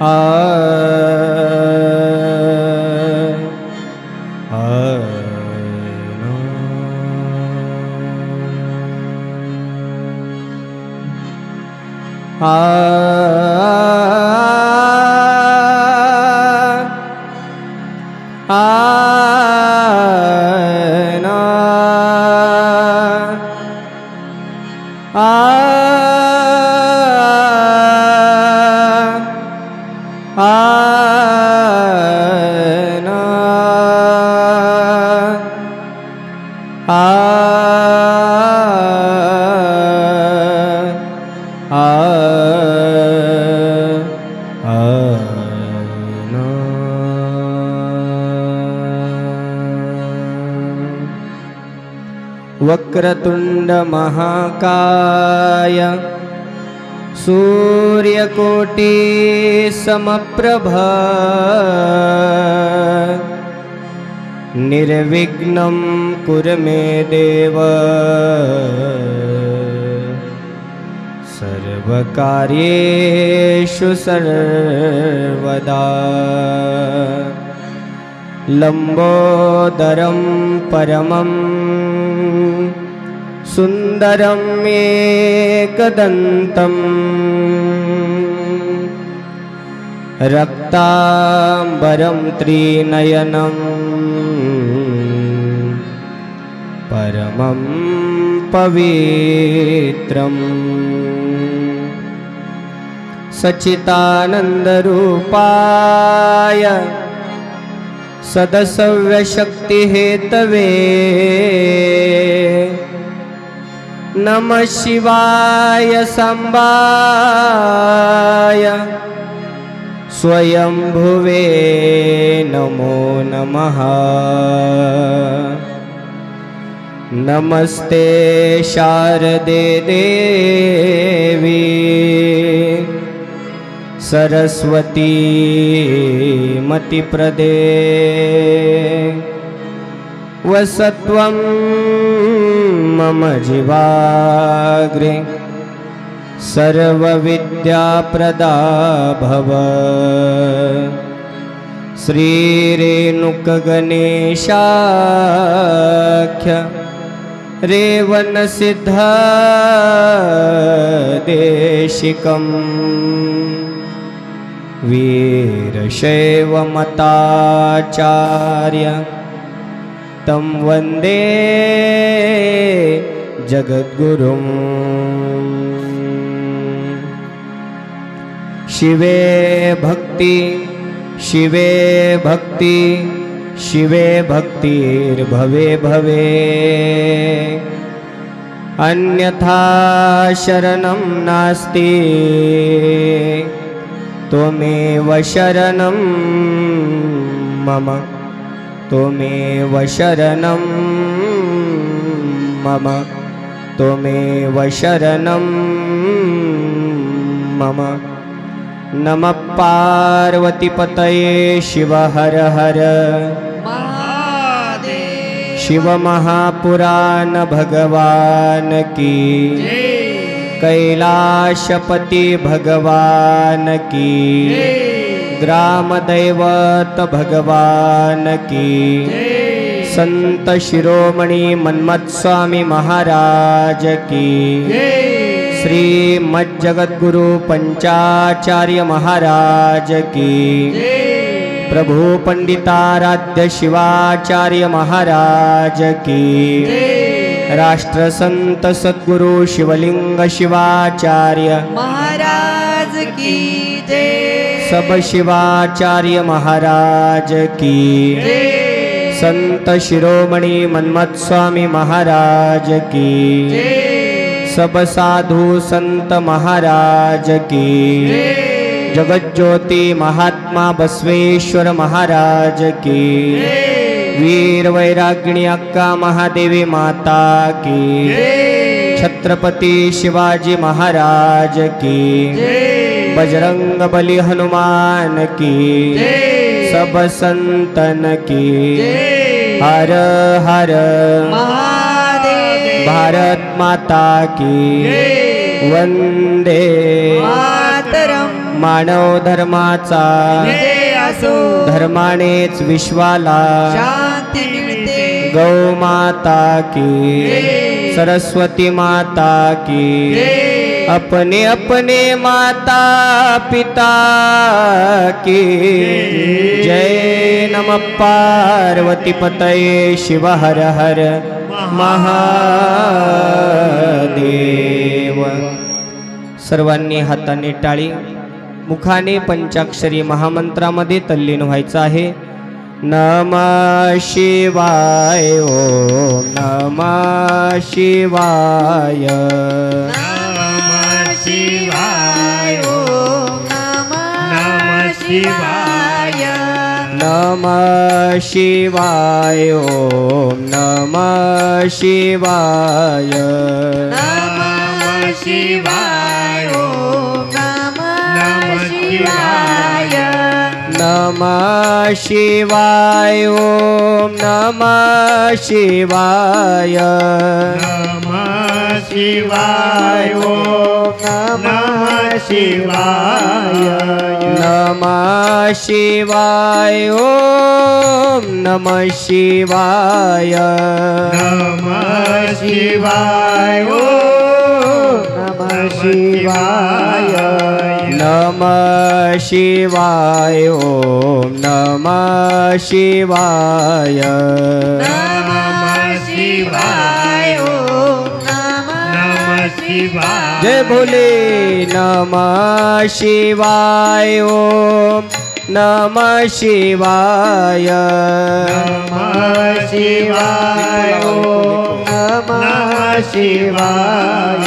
आ वक्रतुंड महाकाय सूर्यकोटि समप्रभ निर्विघ्नं कुरु मे देव सर्वकार्येषु सर्वदा। लंबोदरं परमं सुंदरं एकदन्तं रक्तांबरं त्रिनयनं परमं पवित्रं सच्चिदानन्दरूपाय सदसव्यशक्तिहेतवे नमः शिवाय सांबाय स्वयंभुवे नमो नमः। नमस्ते शारदे देवी सरस्वती मतिप्रदे वसत्वं मम जीवाग्रे सर्वविद्याप्रदा भव। श्रीरेणुकगणेशाख्य रेवनसिद्धदेशिकं वीरशैवमताचार्य तं वन्दे जगद्गुरुं। शिवे भक्ति शिवे भक्ति शिवे भक्तिर्भवे भवे अन्यथा शरणं नास्ति त्वमेव शरणं मम त्वमेव शरणं मम त्वमेव शरणं मम। नमः पार्वतीपतये शिव हर हर महादेव। शिव महापुराण भगवान की कैलाशपति भगवान की ग्राम दैवत भगवान की संत शिरोमणि मन्मथ स्वामी महाराज की श्रीमद् जगद्गुरु पंचाचार्य महाराज की प्रभु पंडिताराध्य शिवाचार्य महाराज की राष्ट्र संत सद्गुरु शिवलिंग शिवाचार्य महाराज की जय। सब शिवाचार्य महाराज की संत शिरोमणि मन्मथ स्वामी महाराज की सब साधु संत महाराज की जगज्योति महात्मा बसवेश्वर महाराज की वीर वैरागिणी अक्का महादेवी माता की छत्रपति शिवाजी महाराज की बजरंग बली हनुमान की सब संतन की हर हर महादेव। भारत माता की वंदे मातरम मानव धर्माचा विजय असो धर्मानेच विश्वाला शांती मिळते गौ माता की जय. सरस्वती माता की जय. अपने अपने माता पिता की जय नमः पार्वती पतये शिव हर हर महादेव। सर्वांनी हाताने टाळी मुखाने पंचाक्षरी महामंत्रामध्ये तल्लीन व्हायचं आहे। नमः शिवाय ओम नमः शिवाय नमः शिवाय ओम नमः शिवाय नमः शिवाय ओम नमः शिवाय नमः शिवाय ओम नमः शिवाय नमः शिवाय ओम नमः शिवाय नमः शिवाय ओम नमः शिवाय नमः शिवाय ओम नमः शिवाय नमः शिवाय ओम नमः शिवाय नमः शिवाय ओम नमः शिवाय नमः शिवाय ओम नमः शिवाय जय भोले। नमः शिवाय ओम नमः शिवाय नमः शिवाय ओम नमः शिवाय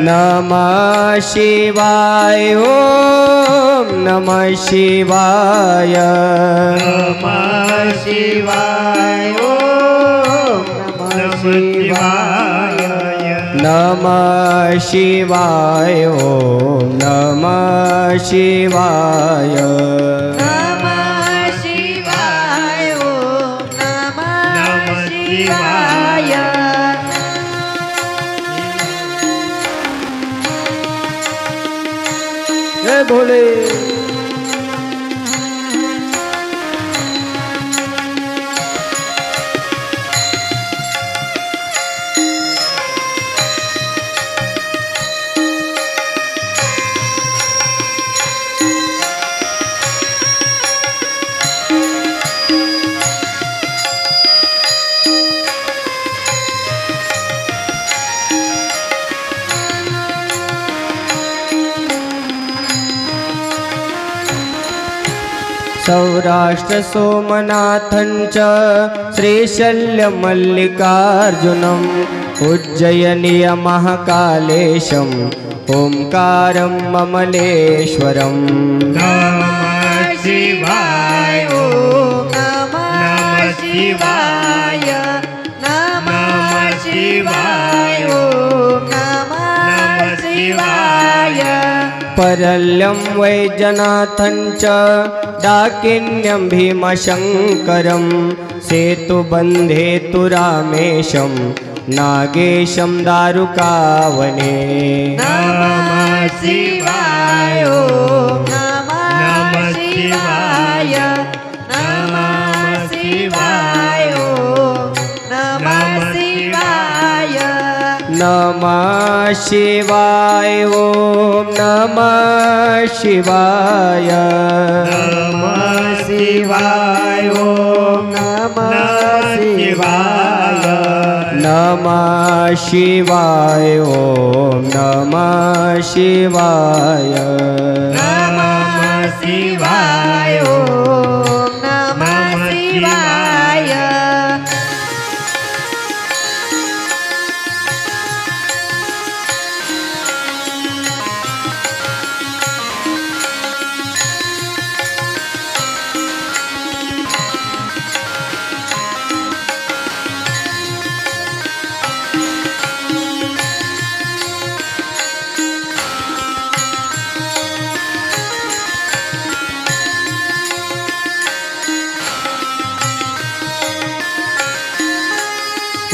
नमः शिवाय ओम नमः शिवाय नमः शिवाय ओम नमः शिवाय नमः शिवाय ओम नमः शिवाय नमः शिवाय ओम नमः शिवाय जय भोले। सौराष्ट्र सोमनाथञ्च श्रीशल्यमल्लिकार्जुनम् उज्जयिनीय महाकालेशम् ओंकारं ममलेश्वरम् नमः शिवाय ओम नमः शिवाय नमः शिवाय ओम नमः शिवाय परल्यं वैजनाथञ्च डाकिन्यं भीमशङ्करं सेतुबन्धेतु रामेशं नागेशं दारुकावने नमः शिवाय ओम नमः शिवाय नमः शिवाय ओम नमः शिवाय नमः शिवाय ओम नमः शिवाय नमः शिवाय ओम नमः शिवाय नमः शिवाय ओम नमः शिवाय नमः शिवाय ओम नमः शिवाय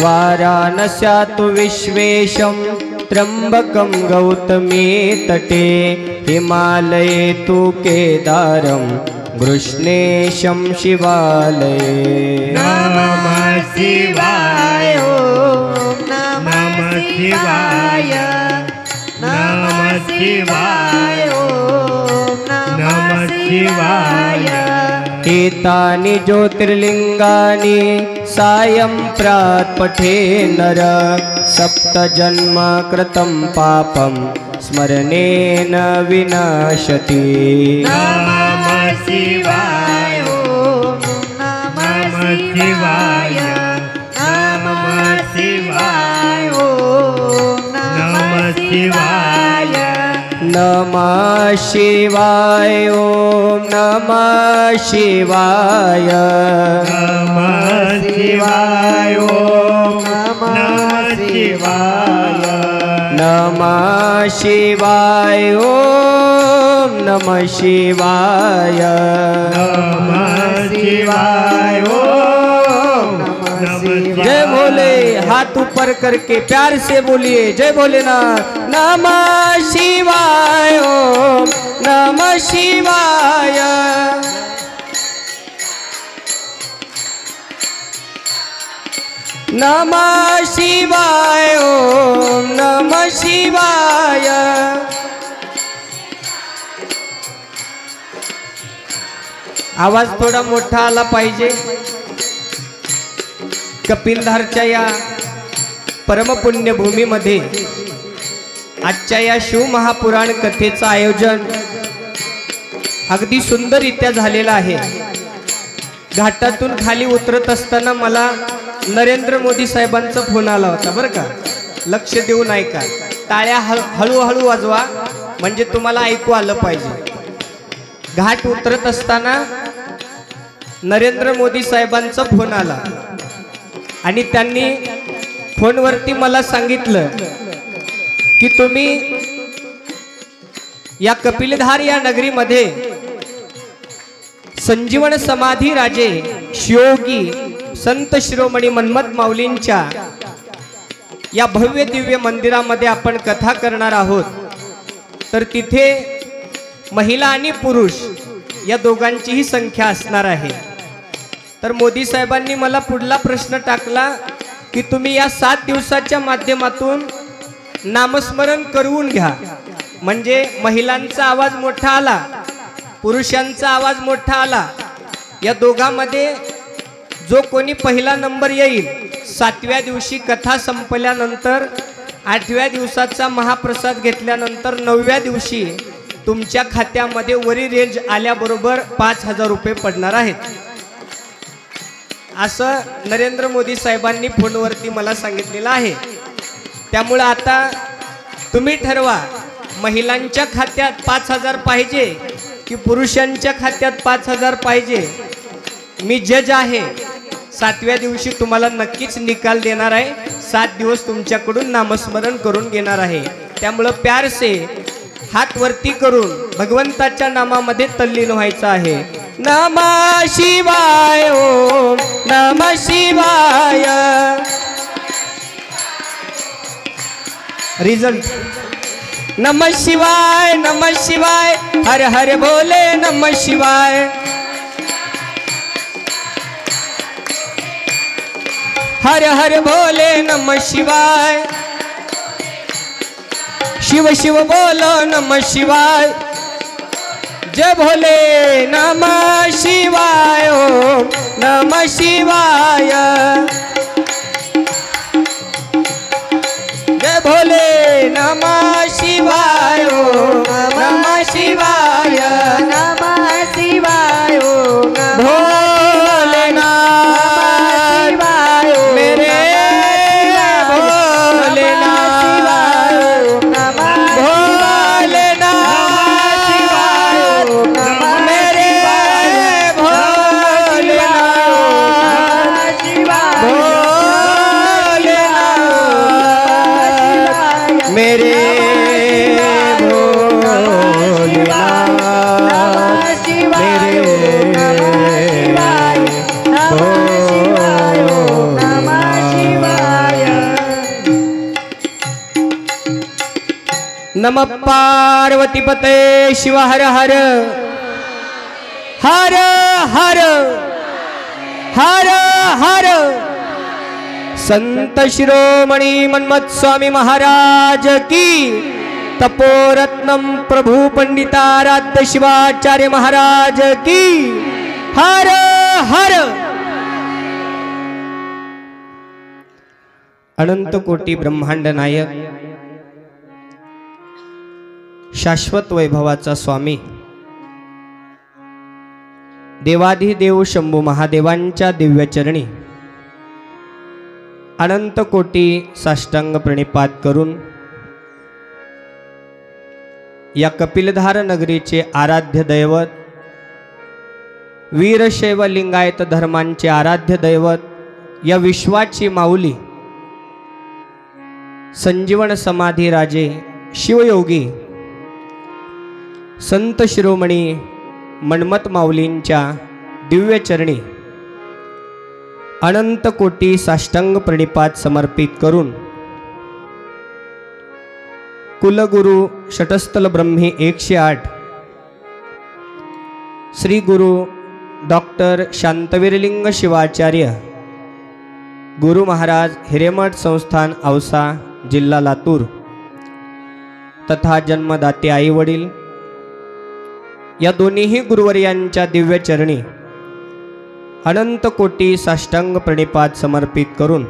वाराणस्यातु विश्वेशं त्र्यंबकं गौतमी तटे हिमालये तु केदारं कृष्णेशं शिवालये नमः शिवाय ॐ नमः शिवाय नमः शिवाय ॐ नमः शिवाय एतानि ज्योतिर्लिंगानि सायं प्रात्पठे नर सप्तजन्म कृतं पापं स्मरणेन विनाशति नमः शिवाय नमः शिवाय नमः शिवाय नमः शिवाय नमः शिवाय ॐ नमः शिवाय नमः शिवाय नमः शिवाय नमः शिवाय ॐ नमः शिवाय नमः शिवाय जय भोले। हाथ ऊपर करके प्यार से बोलिए जय भोलेनाथ। नमः शिवाय ओम नमः शिवाय नमः शिवाय ओम नमः शिवाय। आवाज थोडा मोठा आला पाहिजे। कपिलधारच्या या परमपुण्यभूमीमध्ये आजच्या या शिवमहापुराण कथेचं आयोजन अगदी सुंदररित्या झालेलं आहे। घाटातून खाली उतरत असताना मला नरेंद्र मोदी साहेबांचा फोन आला होता बरं का, लक्ष देऊन ऐका, टाळ्या हळूहळू वाजवा म्हणजे तुम्हाला ऐकू आलं पाहिजे। घाट उतरत असताना नरेंद्र मोदी साहेबांचा फोन आला आणि त्यांनी फोनवरती मला सांगितलं की तुम्ही या कपिलधार या नगरीमध्ये संजीवन समाधी राजे शिवयोगी संत शिरोमणी मन्मथ माऊलींच्या या भव्य दिव्य मंदिरामध्ये आपण कथा करणार आहोत। तर तिथे महिला आणि पुरुष या दोघांचीही संख्या असणार आहे। तर मोदी साहेबांनी मला पुढला प्रश्न टाकला की तुम्ही या 7 दिवसाच्या माध्यमातून नामस्मरण करून घ्या, म्हणजे महिलांचा आवाज मोठा आला, पुरुषांचा आवाज मोठा आला, या दोघांमध्ये जो कोणी पहिला नंबर येईल 7व्या दिवशी कथा संपल्यानंतर 8व्या दिवसाचा महाप्रसाद घेतल्यानंतर 9व्या दिवशी तुमच्या खात्यामध्ये वरी रेंज आल्याबरोबर 5000 रुपये पडणार आहेत, असं नरेंद्र मोदी साहेबांनी फोनवरती मला सांगितलेलं आहे। त्यामुळे आता तुम्ही ठरवा, महिलांच्या खात्यात 5000 पाहिजे की पुरुषांच्या खात्यात 5000 पाहिजे। मी जज आहे, 7व्या दिवशी तुम्हाला नक्कीच निकाल देणार आहे। 7 दिवस तुमच्याकडून नामस्मरण करून घेणार आहे। त्यामुळे प्यार से हात वरती करून भगवंताच्या नामामध्ये तल्लीन व्हायचं आहे। नमः शिवाय ओम नमः शिवाय। रिजल्ट नमः शिवाय हर हर भोले नमः शिवाय हर हर भोले नमः शिवाय। शिव शिव बोलो नमः शिवाय। जय भोले नमः शिवाय ओम नमः शिवाय। जय भोले नमः शिवाय ओम नमः शिवाय नमः शिवाय ओम भोलेनाथ मेरे नमः पार्वतीपते शिव हर हर हर हर हर हर। संत शिरोमणी मन्मथ स्वामी महाराज की, तपोरत्नम प्रभु पंडिताराध्य शिवाचार्य महाराज की, हर हर। अनंत कोटी ब्रह्मांड नायक, शाश्वत वैभवाचा स्वामी, देवाधिदेव शंभू महादेवांच्या दिव्य चरणी अनंत कोटी साष्टांग प्रणिपात करून या कपिलधार नगरीचे आराध्य दैवत, वीरशैव लिंगायत धर्मांचे आराध्य दैवत, या विश्वाची माऊली संजीवन समाधी राजे शिवयोगी संत शिरोमणी मन्मथ माऊलींच्या दिव्य चरणी अनंत कोटी साष्टांग प्रणिपात समर्पित करून कुलगुरु षटस्थल ब्रह्मी 108 श्री गुरु डॉक्टर शांतवीरलिंग शिवाचार्य गुरु महाराज हिरेमठ संस्थान औसा जिल्हा लातूर तथा जन्मदाते आई वडील या दोन्ही गुरुवर्यांच्या दिव्य चरणी अनंत कोटी साष्टांग प्रणिपात समर्पित करून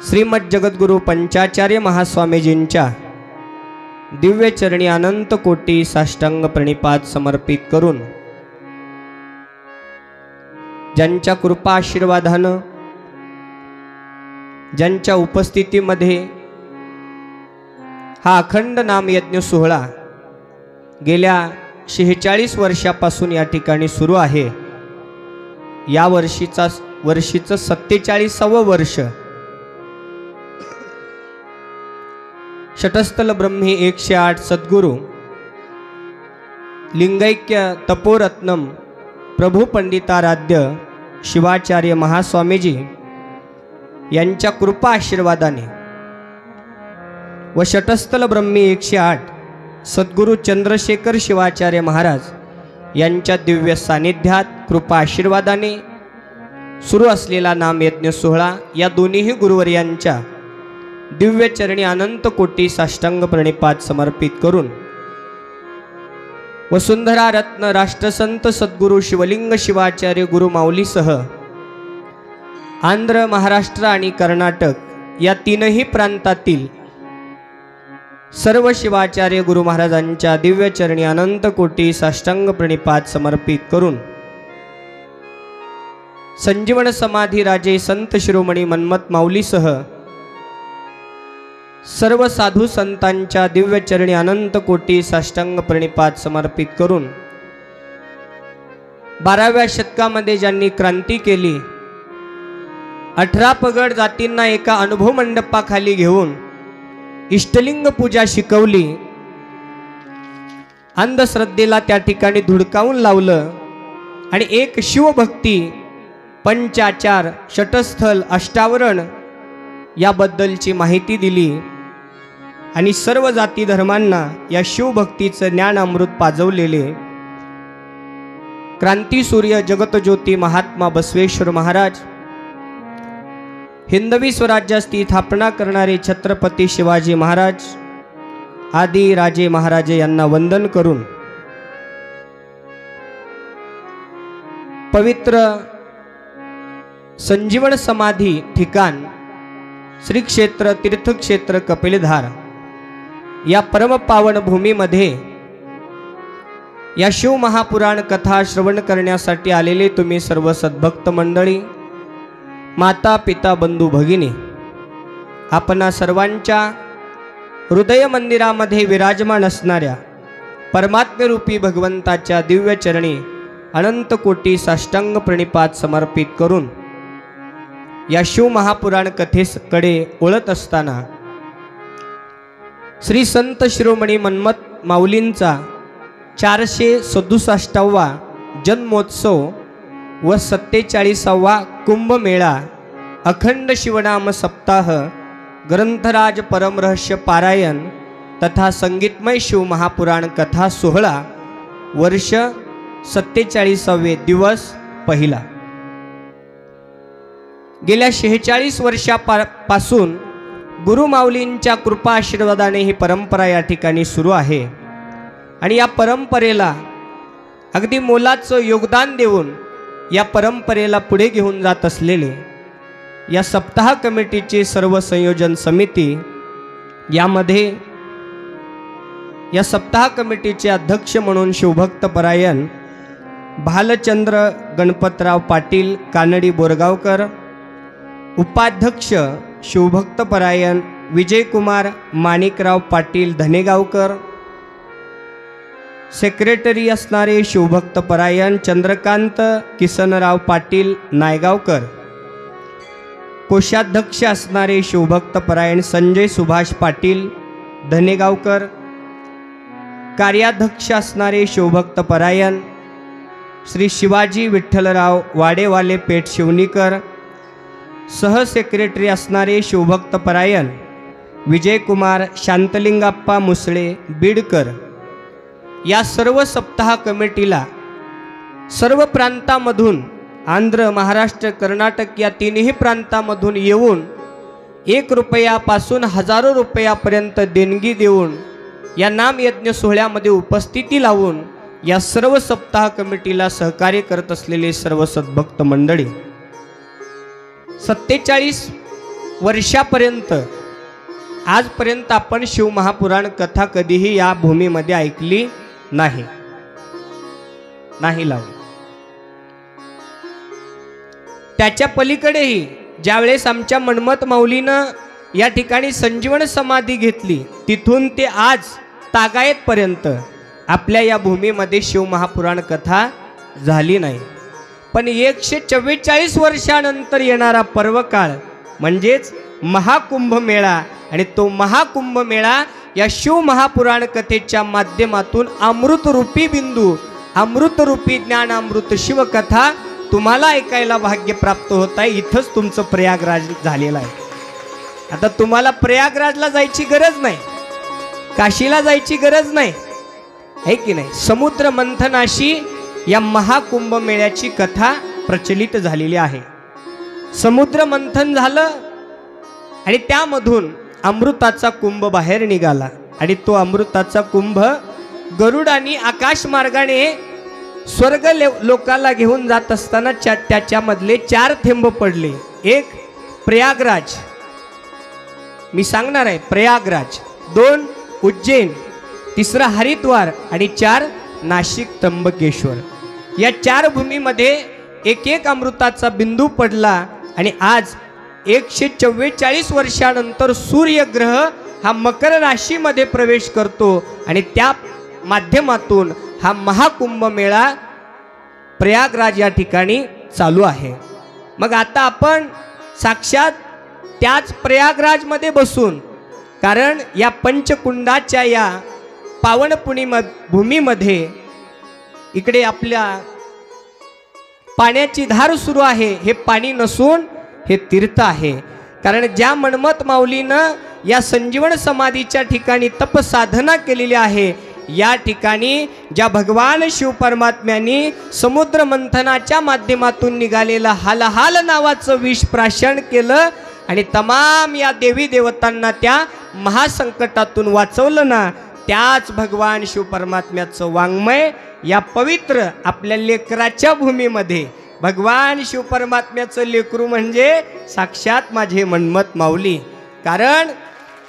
श्रीमद जगद्गुरु पंचाचार्य महास्वामीजींच्या दिव्य चरणी अनंत कोटी साष्टांग प्रणिपात समर्पित करून ज्यांच्या कृपा आशीर्वादानं, ज्यांच्या उपस्थितीमध्ये हा अखंड नाम यज्ञ सोहळा गेल्या 46 वर्षापासून या ठिकाणी सुरू आहे, या वर्षीचं 47वं वर्ष षटस्थल ब्रह्मी 108 सद्गुरु लिंगैक्य तपोरत्नम प्रभु पंडिताराध्य शिवाचार्य महास्वामीजी यांच्या कृपा आशीर्वादाने व षटस्थल ब्रह्मी 108 सद्गुरु चंद्रशेखर शिवाचार्य महाराज यांच्या दिव्य सानिध्यात कृपा आशीर्वादाने सुरू असलेला नाम यज्ञ सोहळा या दोन्ही गुरुवर्यांच्या दिव्य चरणी अनंत कोटी साष्टांग प्रणिपात समर्पित करून वसुंधरा रत्न राष्ट्रसंत सद्गुरु शिवलिंग शिवाचार्य गुरु माऊलीसह आंध्र, महाराष्ट्र आणि कर्नाटक या तीनही प्रांतातील सर्व शिवाचार्य गुरु महाराजांच्या दिव्य चरणी अनंत कोटी साष्टांग प्रणिपात समर्पित करून संजीवन समाधी राजे संत शिरोमणी मन्मथ माऊलीसह सर्व साधू संतांच्या दिव्य चरणी अनंत कोटी साष्टांग प्रणिपात समर्पित करून 12व्या शतकामध्ये ज्यांनी क्रांती केली, 18 पगड जातींना एका अनुभव मंडपाखाली घेऊन इष्टलिंग पूजा शिकवली, अंधश्रद्धेला त्या ठिकाणी धुडकावून लावलं आणि एक शिवभक्ती, पंचाचार, षटस्थल, अष्टावरण याबद्दलची माहिती दिली आणि सर्व जाती धर्मांना या शिवभक्तीचं ज्ञान अमृत पाजवलेले क्रांतीसूर्य जगतज्योती महात्मा बसवेश्वर महाराज, हिंदवी स्वराज्याची स्थापना करणारे छत्रपती शिवाजी महाराज आदी राजे महाराजे यांना वंदन करून पवित्र संजीवन समाधी ठिकाण श्री क्षेत्र तीर्थक्षेत्र कपिलधार या परमपावन भूमीमध्ये या शिव महापुराण कथा श्रवण करण्यासाठी आलेले तुम्ही सर्व सद्भक्त मंडळी, माता पिता बंधू भगिनी, आपणा सर्वांच्या हृदय मंदिरामध्ये विराजमान असणाऱ्या परमात्मरूपी भगवंताच्या दिव्य चरणी अनंत कोटी साष्टांग प्रणिपात समर्पित करून या शिव महापुराण कथेकडे वळत असताना श्री संत शिरोमणी मन्मथ माऊलींचा 467वा जन्मोत्सव व 47वा कुंभमेळा अखंड शिवनाम सप्ताह ग्रंथराज परमरहस्य पारायण तथा संगीतमय शिव महापुराण कथा सोहळा वर्ष 47वे दिवस पहिला। गेल्या 46 वर्षापासून गुरुमाऊलींच्या कृपा आशीर्वादाने ही परंपरा या ठिकाणी सुरू आहे आणि या परंपरेला अगदी मोलाचं योगदान देऊन या परंपरेला पुढे घेऊन जात असलेले या सप्ताह कमिटीची सर्व संयोजन समिती, यामध्ये या सप्ताह कमिटीचे अध्यक्ष म्हणून शिवभक्त परायण भालचंद्र गणपतराव पाटील कानडी बोरगावकर, उपाध्यक्ष शिवभक्त परायण विजयकुमार माणिकराव पाटील धनेगावकर, सेक्रेटरी असणारे शिवभक्त परायण चंद्रकांत किसनराव पाटील नायगावकर, कोषाध्यक्ष असणारे शिवभक्त परायण संजय सुभाष पाटील धनेगावकर, कार्याध्यक्ष असणारे शिवभक्त परायण श्री शिवाजी विठ्ठलराव वाडेवाले पेठ शिवनीकर, सहसेक्रेटरी असणारे शिवभक्त परायण विजयकुमार शांतलिंगाप्पा मुसळे बीडकर, या सर्व सप्ताह कमिटीला सर्व प्रांतामधून आंध्र, महाराष्ट्र, कर्नाटक या तिन्ही प्रांतामधून येऊन 1 रुपयापासून हजारो रुपयापर्यंत देणगी देऊन या नामयज्ञ सोहळ्यामध्ये उपस्थिती लावून या सर्व सप्ताह कमिटीला सहकार्य करत असलेले सर्व सद्भक्त मंडळी, 47 वर्षापर्यंत आजपर्यंत आपण शिव महापुराण कथा कधीही या भूमीमध्ये ऐकली नाही लावली। त्याच्या पलीकडेही ज्यावेळेस आमच्या मन्मथ माऊलीनं या ठिकाणी संजीवन समाधी घेतली तिथून ते आज तागायतपर्यंत आपल्या या भूमीमध्ये शिव महापुराण कथा झाली नाही। पण 144 वर्षानंतर येणारा पर्वकाळ म्हणजेच महाकुंभमेळा, आणि तो महाकुंभमेळा या शिव महापुराण कथेच्या माध्यमातून अमृतरूपी बिंदू, अमृतरूपी ज्ञानामृत शिवकथा तुम्हाला ऐकायला भाग्य प्राप्त होत आहे। इथंच तुमचं प्रयागराज झालेलं आहे। आता तुम्हाला प्रयागराजला जायची गरज नाही, काशीला जायची गरज नाही, आहे की नाही। समुद्र मंथनाशी या महाकुंभमेळ्याची कथा प्रचलित झालेली आहे। समुद्र मंथन झालं आणि त्यामधून अमृताचा कुंभ बाहेर निघाला आणि तो अमृताचा कुंभ गरुडाने आकाश मार्गाने स्वर्ग लोकाला घेऊन जात असताना त्याच्यामधले 4 थेंब पडले। एक प्रयागराज, मी सांगणार आहे प्रयागराज, 2 उज्जैन, 3 हरिद्वार आणि 4 नाशिक त्र्यंबकेश्वर। या 4 भूमीमध्ये एक अमृताचा बिंदू पडला आणि आज 144 वर्षानंतर सूर्यग्रह हा मकर राशीमध्ये प्रवेश करतो आणि त्या माध्यमातून हा महाकुंभमेळा प्रयागराज या ठिकाणी चालू आहे। मग आता आपण साक्षात त्याच प्रयागराजमध्ये बसून, कारण या पंचकुंडाच्या या पावन भूमीमध्ये इकडे आपल्या पाण्याची धार सुरू आहे। हे पाणी नसून हे तीर्थ आहे, कारण ज्या मन्मथ माऊलीनं या संजीवन समाधीच्या ठिकाणी तपसाधना केलेली आहे, या ठिकाणी ज्या भगवान शिव परमात्म्यांनी समुद्र मंथनाच्या माध्यमातून निघालेलं हालहाल नावाचं विष प्राशन केलं आणि तमाम या देवी देवतांना त्या महासंकटातून वाचवलं ना, त्याच भगवान शिव परमात्म्याचं वाङ्मय या पवित्र आपल्या लेकराच्या भूमीमध्ये, भगवान शिव परमात्म्याचं लेकरू म्हणजे साक्षात माझे मन्मथ माऊली। कारण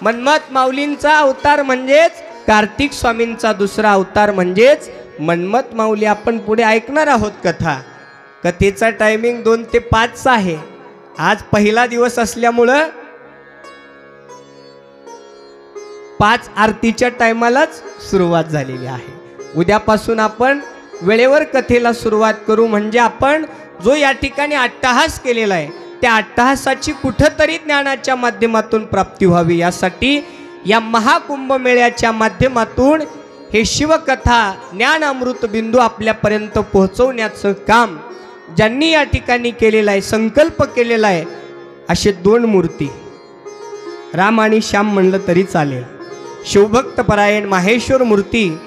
मन्मथ माऊलींचा अवतार म्हणजेच कार्तिक स्वामींचा दुसरा अवतार म्हणजेच मन्मथ माऊली। आपण पुढे ऐकणार आहोत कथा। कथेचा टायमिंग 2 ते 5 आहे। आज पहिला दिवस असल्यामुळं 5 आरतीच्या टायमालाच सुरुवात झालेली आहे। उद्यापासून आपण वेळेवर कथेला सुरुवात करू, म्हणजे आपण जो या ठिकाणी अट्टहास केलेला आहे त्या अट्टहासाची कुठंतरी ज्ञानाच्या माध्यमातून प्राप्ती व्हावी, यासाठी या महाकुंभमेळ्याच्या माध्यमातून हे शिवकथा ज्ञान अमृत बिंदू आपल्यापर्यंत पोहोचवण्याचं काम ज्यांनी या ठिकाणी केलेलं आहे, संकल्प केलेला आहे, असे 2 मूर्ती राम आणि श्याम म्हणलं तरी चालेल. शिवभक्त परायण माहेश्वर मूर्ती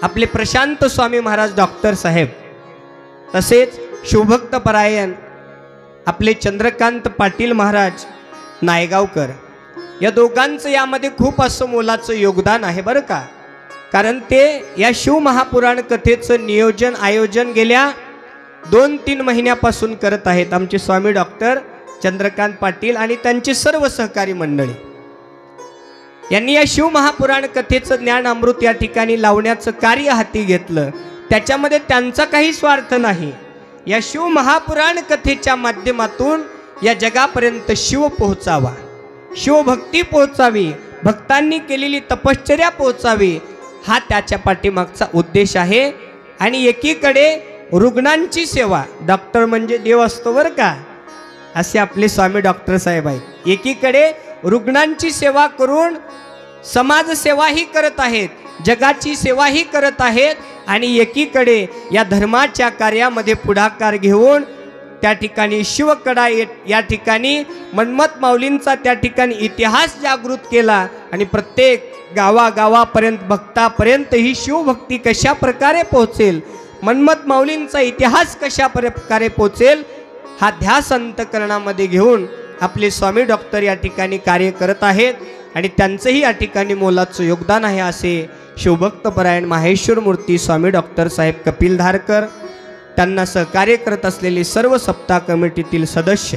आपले प्रशांत स्वामी महाराज डॉक्टर साहेब, तसेच शिवभक्त परायण आपले चंद्रकांत पाटील महाराज नायगावकर, या दोघांचं यामध्ये खूप असं मोलाचं योगदान आहे बरं का. कारण ते या शिवमहापुराण कथेचं नियोजन आयोजन गेल्या 2-3 महिन्यापासून करत आहेत आमचे स्वामी डॉक्टर चंद्रकांत पाटील आणि त्यांची सर्व सहकारी मंडळी. यांनी या शिवमहापुराण कथेचं ज्ञान अमृत या ठिकाणी लावण्याचं कार्य हाती घेतलं. त्याच्यामध्ये त्यांचा काही स्वार्थ नाही. या शिवमहापुराण कथेच्या माध्यमातून या जगापर्यंत शिव पोहोचावा, शिवभक्ती पोहोचावी, भक्तांनी केलेली तपश्चर्या पोहोचावी, हा त्याच्या पाठीमागचा उद्देश आहे. आणि एकीकडे रुग्णांची सेवा, डॉक्टर म्हणजे देव असतो बरं का, असे आपले स्वामी डॉक्टर साहेब आहेत. एकीकडे रुग्णांची सेवा करून समाजसेवाही करत आहेत, जगाची सेवाही करत आहेत, आणि एकीकडे या धर्माच्या कार्यामध्ये पुढाकार घेऊन त्या ठिकाणी शिवकडा या ठिकाणी मन्मथ माऊलींचा त्या ठिकाणी इतिहास जागृत केला. आणि प्रत्येक गावागावापर्यंत भक्तापर्यंत ही शिवभक्ती कशा प्रकारे पोहोचेल, मन्मथ माऊलींचा इतिहास कशा प्रकारे पोहोचेल, हा ध्यास अंतकरणामध्ये घेऊन आपले स्वामी डॉक्टर या ठिकाणी कार्य करत आहेत. आणि त्यांचंही या ठिकाणी मोलाचं योगदान आहे असे शिवभक्त परायण माहेश्वर मूर्ती स्वामी डॉक्टर साहेब कपिलधारकर, त्यांना सहकार्य करत असलेले सर्व सप्ताह कमिटीतील सदस्य.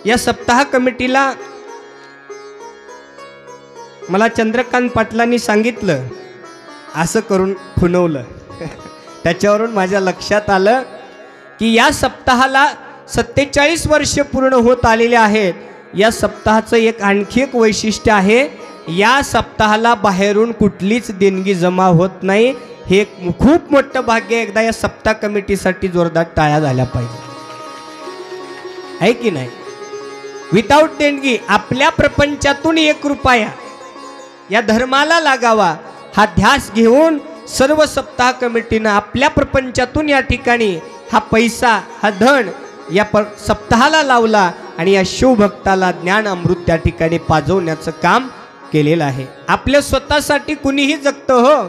या सप्ताह कमिटीला मला चंद्रकांत पाटलांनी सांगितलं, असं करून खुणवलं. त्याच्यावरून माझ्या लक्षात आलं की या सप्ताहाला 47 वर्ष पूर्ण होत आलेले आहेत. या सप्ताहाचं आणखी एक वैशिष्ट्य आहे, या सप्ताहाला बाहेरून कुठलीच देणगी जमा होत नाही. हे खूप मोठं भाग्य. एकदा या सप्ताह कमिटीसाठी जोरदार टाळ्या झाल्या पाहिजे, आहे की नाही. विदाऊट देणगी आपल्या प्रपंचातून 1 रुपया या धर्माला लागावा, हा ध्यास घेऊन सर्व सप्ताह कमिटीनं आपल्या प्रपंचातून या ठिकाणी हा पैसा, हा धन या सप्ताहाला लावला आणि या शिवभक्ताला ज्ञान अमृत त्या ठिकाणी पाजवण्याचं काम केलेलं आहे. आपल्या स्वतःसाठी कुणीही जगतं हो,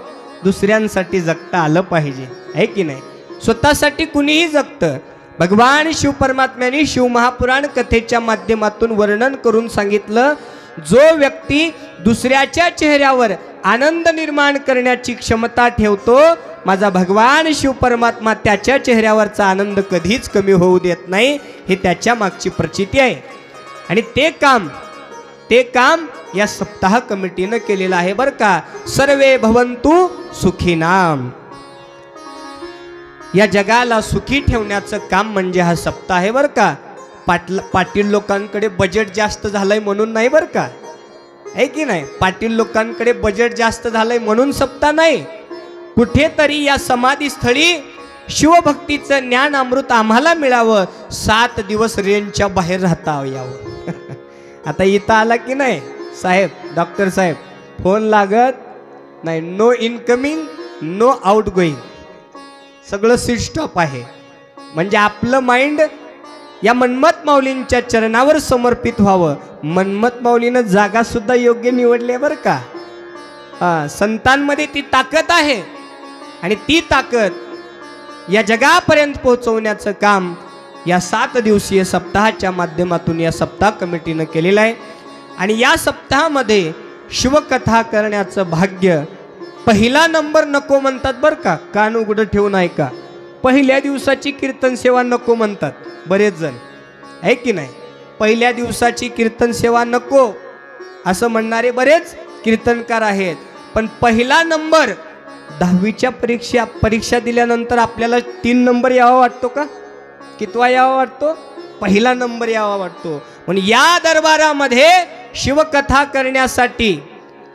दुसऱ्यांसाठी जगता आलं पाहिजे, आहे की नाही. स्वतःसाठी कुणीही जगतं. भगवान शिव परमात्म्याने शिवमहापुराण कथेच्या माध्यमातून वर्णन करून सांगितलं, जो व्यक्ती दुसऱ्याच्या चेहऱ्यावर आनंद निर्माण करण्याची क्षमता ठेवतो, माझा भगवान शिव परमात्मा त्याच्या चेहऱ्यावरचा आनंद कधीच कमी होऊ देत नाही. हे त्याच्या मागची प्रचिती आहे. आणि ते काम या सप्ताह कमिटीनं केलेलं आहे बरं का. सर्वे भवंतु सुखीनाम, या जगाला सुखी ठेवण्याचं काम म्हणजे हा सप्ताह आहे बरं का. पाटील लोकांकडे बजेट जास्त झालंय म्हणून नाही बरं का, आहे की नाही. पाटील लोकांकडे बजेट जास्त झालंय म्हणून सप्ताह नाही. कुठेतरी या समाधीस्थळी शिवभक्तीचं ज्ञान अमृत आम्हाला मिळावं, 7 दिवस रेंजच्या बाहेर राहता यावं. आता इथं आला की नाही साहेब, डॉक्टर साहेब, फोन लागत नाही, नो इनकमिंग नो आउट गोईंग, सगळं स्विच स्टॉप आहे. म्हणजे आपलं माइंड या मन्मथ माऊलींच्या चरणावर समर्पित व्हावं. मन्मथ माऊलीनं जागा सुद्धा योग्य निवडली बरं का. संतांमध्ये ती ताकद आहे आणि ती ताकद या जगापर्यंत पोहोचवण्याचं काम या 7 दिवसीय सप्ताहाच्या माध्यमातून या सप्ताह कमिटीनं केलेलं आहे. आणि या सप्ताहामध्ये शिवकथा करण्याचं भाग्य, पहिला नंबर नको म्हणतात बरं का, कान उघडं ठेवून ऐका. पहिल्या दिवसाची कीर्तन सेवा नको म्हणतात बरेच जण, आहे की नाही. पहिल्या दिवसाची कीर्तन सेवा नको असं म्हणणारे बरेच कीर्तनकार आहेत. पण पहिला नंबर 10वीच्या परीक्षा दिल्यानंतर आपल्याला 3 नंबर यावा वाटतो का, कितवा यावा वाटतो, पहिला नंबर यावा वाटतो. म्हणून या दरबारामध्ये शिवकथा करण्यासाठी,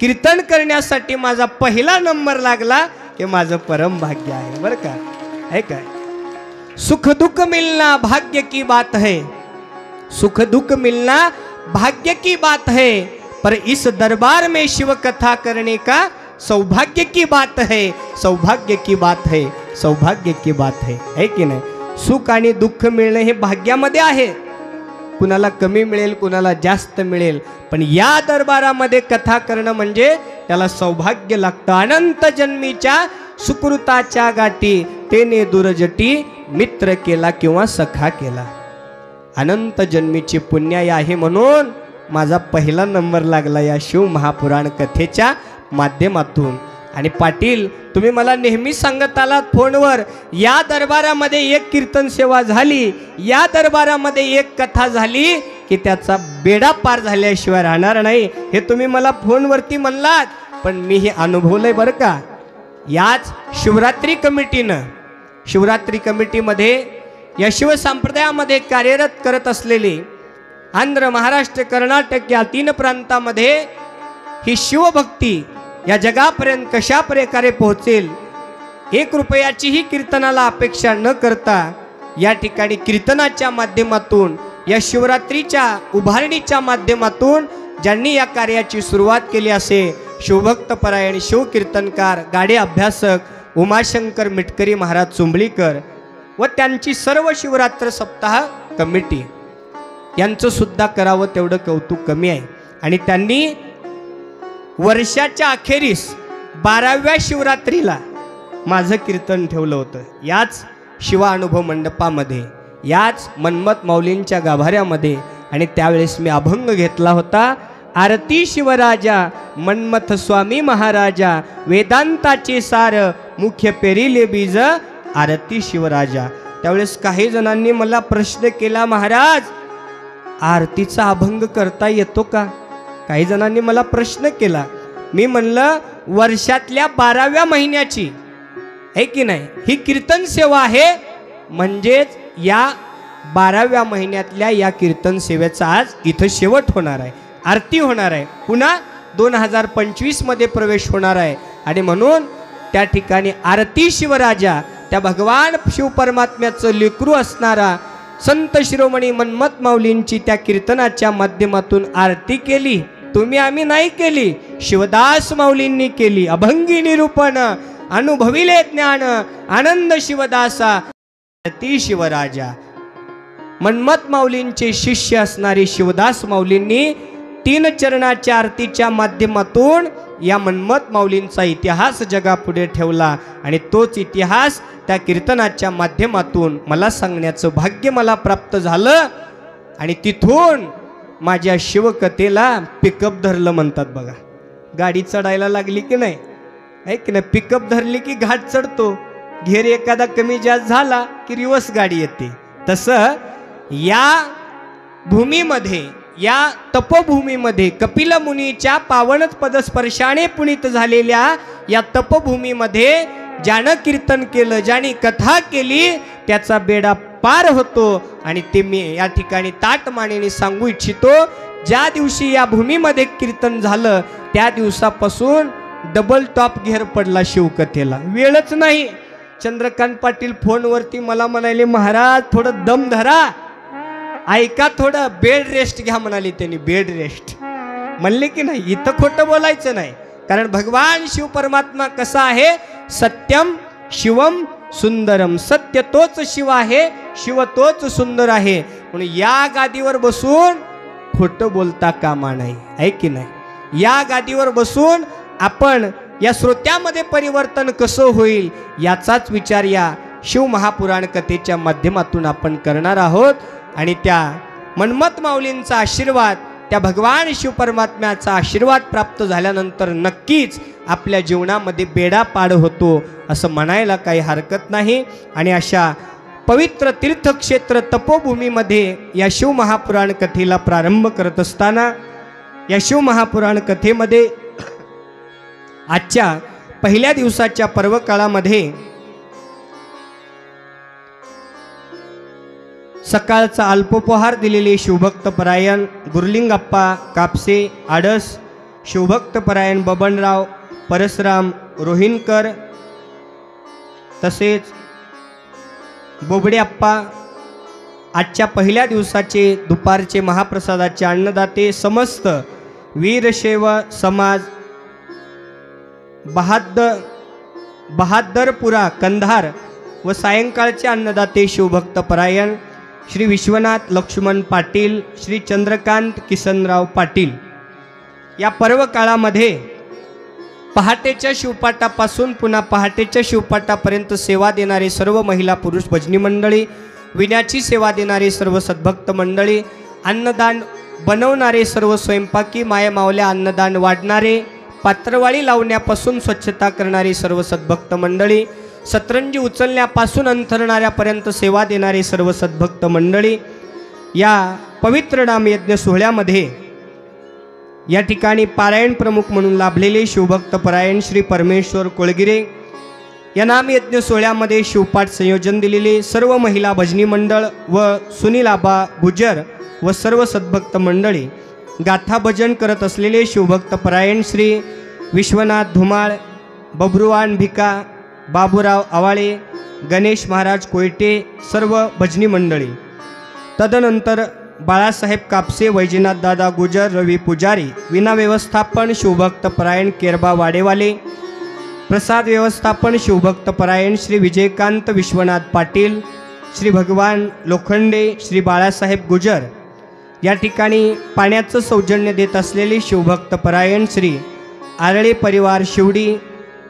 कीर्तन करण्यासाठी माझा पहिला नंबर लागला की माझं परम भाग्य आहे बरं का, आहे काय. सुख दुख मिलना भाग्य की बात है, सुख दुख मिलना भाग्य की बात है, पर इस दरबार में शिव कथा करने का सौभाग्य की बात है, सौभाग्य की बात है, सौभाग्य की बात है कि नाही. सुख आणि दुःख मिळणे हे भाग्यामध्ये आहे. कुणाला कमी मिळेल, कुणाला जास्त मिळेल, पण या दरबारामध्ये कथा करणं म्हणजे त्याला सौभाग्य लागतं. अनंत जन्मीच्या सुकृताच्या गाठी तेने दुरजटी मित्र केला किंवा सखा केला. अनंत जन्मीची पुण्याई आहे म्हणून माझा पहिला नंबर लागला या शिव महापुराण कथेच्या माध्यमातून. आणि पाटील, तुम्ही मला नेहमी सांगत आलात फोनवर, या दरबारामध्ये एक कीर्तन सेवा झाली, या दरबारामध्ये एक कथा झाली की त्याचा बेडा पार झाल्याशिवाय राहणार नाही, हे तुम्ही मला फोनवरती म्हणलात. पण मी हे अनुभवलंय बरं का. याच शिवरात्री कमिटीनं, शिवरात्री कमिटीमध्ये या शिवसंप्रदायामध्ये कार्यरत करत असलेली आंध्र, महाराष्ट्र, कर्नाटक या 3 प्रांतामध्ये ही शिवभक्ती या जगापर्यंत कशा प्रकारे पोहोचेल, 1 रुपयाचीही कीर्तनाला अपेक्षा न करता या ठिकाणी कीर्तनाच्या माध्यमातून, या शिवरात्रीच्या उभारणीच्या माध्यमातून ज्यांनी या कार्याची सुरुवात केली असे शिवभक्त परायण शिवकीर्तनकार, गाडे अभ्यासक उमाशंकर मिटकरी महाराज चुंबळीकर व त्यांची सर्व शिवरात्र सप्ताह कमिटी यांचं सुद्धा करावं तेवढं कौतुक कमी आहे. आणि त्यांनी वर्षाच्या अखेरीस 12व्या शिवरात्रीला माझं कीर्तन ठेवलं होतं याच शिवानुभव मंडपामध्ये, याच मन्मथ माऊलींच्या गाभाऱ्यामध्ये. आणि त्यावेळेस मी अभंग घेतला होता, आरती शिवराजा मन्मथ स्वामी महाराजा, वेदांताचे सार मुख्य पेरिले बीज आरती शिवराजा. त्यावेळेस काही जणांनी मला प्रश्न केला, महाराज आरतीचा अभंग करता येतो का? काही जणांनी मला प्रश्न केला. मी म्हणलं वर्षातल्या 12व्या महिन्याची आहे की नाही ही कीर्तन सेवा आहे, म्हणजेच या 12व्या महिन्यातल्या या कीर्तन सेवेचा आज इथं शेवट होणार आहे, आरती होणार आहे, पुन्हा 2025 मध्ये प्रवेश होणार आहे. आणि म्हणून त्या ठिकाणी आरती शिवराजा, त्या भगवान शिव परमात्म्याचं लेकरू असणारा संत शिरोमणी मन्मथ माऊलींची त्या कीर्तनाच्या माध्यमातून आरती केली. तुम्ही आम्ही नाही केली, शिवदास माऊलींनी केली. अभंगी निरूपण अनुभविले ज्ञान आनंद शिवदासा आरती शिवराजा. मन्मथ माऊलींचे शिष्य असणारे शिवदास माऊलींनी 3 चरणाच्या आरतीच्या माध्यमातून या मन्मथ माऊलींचा इतिहास जगापुढे ठेवला. आणि तोच इतिहास त्या कीर्तनाच्या माध्यमातून मला सांगण्याचं भाग्य मला प्राप्त झालं. आणि तिथून माझ्या शिवकथेला पिकअप धरलं म्हणतात बघा. गाडी चढायला लागली की नाही, आहे की नाही, पिकअप धरली की घाट चढतो, घेर एखादा कमी जास्त झाला की रिवर्स गाडी येते. तसं या भूमीमध्ये, या तपोभूमीमध्ये, कपिल मुनीच्या पावन पदस्पर्शाने पुनीत झालेल्या या तपोभूमीमध्ये ज्यानं कीर्तन केलं, ज्याने कथा केली, त्याचा बेडा पार होतो. आणि ते मी या ठिकाणी ताटमानेने सांगू इच्छितो, ज्या दिवशी या भूमीमध्ये कीर्तन झालं त्या दिवसापासून डबल टॉप घेर पडला शिवकथेला. वेळच नाही. चंद्रकांत पाटील फोनवरती मला म्हणाले, महाराज थोडं दम धरा, ऐका, थोडं बेड रेस्ट घ्या म्हणाले त्यांनी. बेड रेस्ट म्हणले की नाही, इथं खोटं बोलायचं नाही. कारण भगवान शिव परमात्मा कसा आहे, सत्यम शिवम सुंदरम, सत्य तोच शिव आहे, शिव तोच सुंदर आहे. म्हणून या गादीवर बसून खोटं बोलता कामा नाही, आहे की नाही. या गादीवर बसून आपण या श्रोत्यामध्ये परिवर्तन कसं होईल याचाच विचार या शिव महापुराण कथेच्या माध्यमातून आपण करणार आहोत. आणि त्या मन्मथ माऊलींचा आशीर्वाद, त्या भगवान शिव परमात्म्याचा आशीर्वाद प्राप्त झाल्यानंतर नक्कीच आपल्या जीवनामध्ये बेडा पाड होतो असं म्हणायला काही हरकत नाही. आणि अशा पवित्र तीर्थक्षेत्र तपोभूमीमध्ये या शिव महापुराण कथेला प्रारंभ करत असताना, या शिव महापुराण कथेमध्ये आजच्या पहिल्या दिवसाच्या पर्वकाळामध्ये सकाळचा अल्पोपहार दिलेले शिवभक्त परायण गुरुलिंगप्पा कापसे आडस, शिवभक्त परायण बबनराव परसराम रोहिणकर, तसेच बोबडेअप्पा आजच्या पहिल्या दिवसाचे दुपारचे महाप्रसादाचे अन्नदाते, समस्त वीरशैव समाज बहादरपुरा कंधार व सायंकाळचे अन्नदाते शिवभक्त परायण श्री विश्वनाथ लक्ष्मण पाटील, श्री चंद्रकांत किसनराव पाटील। या पर्व काळामध्ये पहाटेच्या शिवपाठापासून पुन्हा पहाटेच्या शिवपाठापर्यंत सेवा देणारे सर्व महिला पुरुष भजनी मंडळी, विण्याची सेवा देणारे सर्व सद्भक्त मंडळी, अन्नदान बनवणारे सर्व स्वयंपाकी मायमावल्या अन्नदान वाढणारे, पात्रवाळी लावण्यापासून स्वच्छता करणारी सर्व सद्भक्त मंडळी, सतरंजी उचलण्यापासून अंथरणाऱ्यापर्यंत सेवा देणारे सर्व सद्भक्त मंडळी, या पवित्र नामयज्ञ सोहळ्यामध्ये या ठिकाणी पारायण प्रमुख म्हणून लाभलेले शिवभक्त परायण श्री परमेश्वर कोळगिरे, या नामयज्ञ सोहळ्यामध्ये शिवपाठ संयोजन दिलेले सर्व महिला भजनी मंडळ व सुनीलाबा गुजर व सर्व सद्भक्त मंडळी, गाथा भजन करत असलेले शिवभक्त परायण श्री विश्वनाथ धुमाळ, बबरुवान भिका, बाबूराव आवाळे, गणेश महाराज कोयटे, सर्व भजनी मंडळी। तदनंतर बाळासाहेब कापसे, वैजनाथ दादा गुजर, रवी पुजारी, विना व्यवस्थापन शिवभक्त परायण केरबा वाडेवाले, प्रसाद व्यवस्थापन शिवभक्त परायण श्री विजयकांत विश्वनाथ पाटील, श्री भगवान लोखंडे, श्री बाळासाहेब गुजर। या ठिकाणी पाण्याचं सौजन्य देत असलेले शिवभक्त परायण श्री आरळे परिवार शिवडी,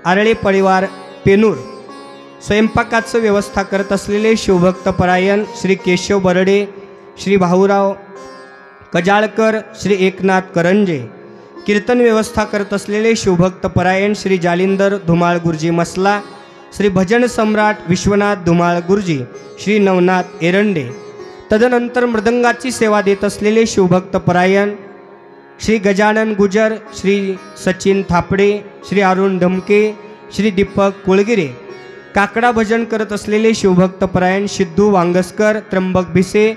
आरळे परिवार पेनूर। स्वयंपाकाचं व्यवस्था करत असलेले शिवभक्त परायण श्री केशव बरडे, श्री भाऊराव कजाळकर, श्री एकनाथ करंजे। कीर्तन व्यवस्था करत असलेले शिवभक्त परायण श्री जालिंदर धुमाळ गुरुजी मसला, श्री भजन सम्राट विश्वनाथ धुमाळ गुरुजी, श्री नवनाथ एरंडे। तदनंतर मृदंगाची सेवा देत असलेले शिवभक्त परायण श्री गजानन गुजर, श्री सचिन थापडे, श्री अरुण धमके, श्री दीपक कोळगिरे। काकडा भजन करत असलेले शिवभक्त परायण सिद्धू वांगसकर, त्र्यंबक भिसे,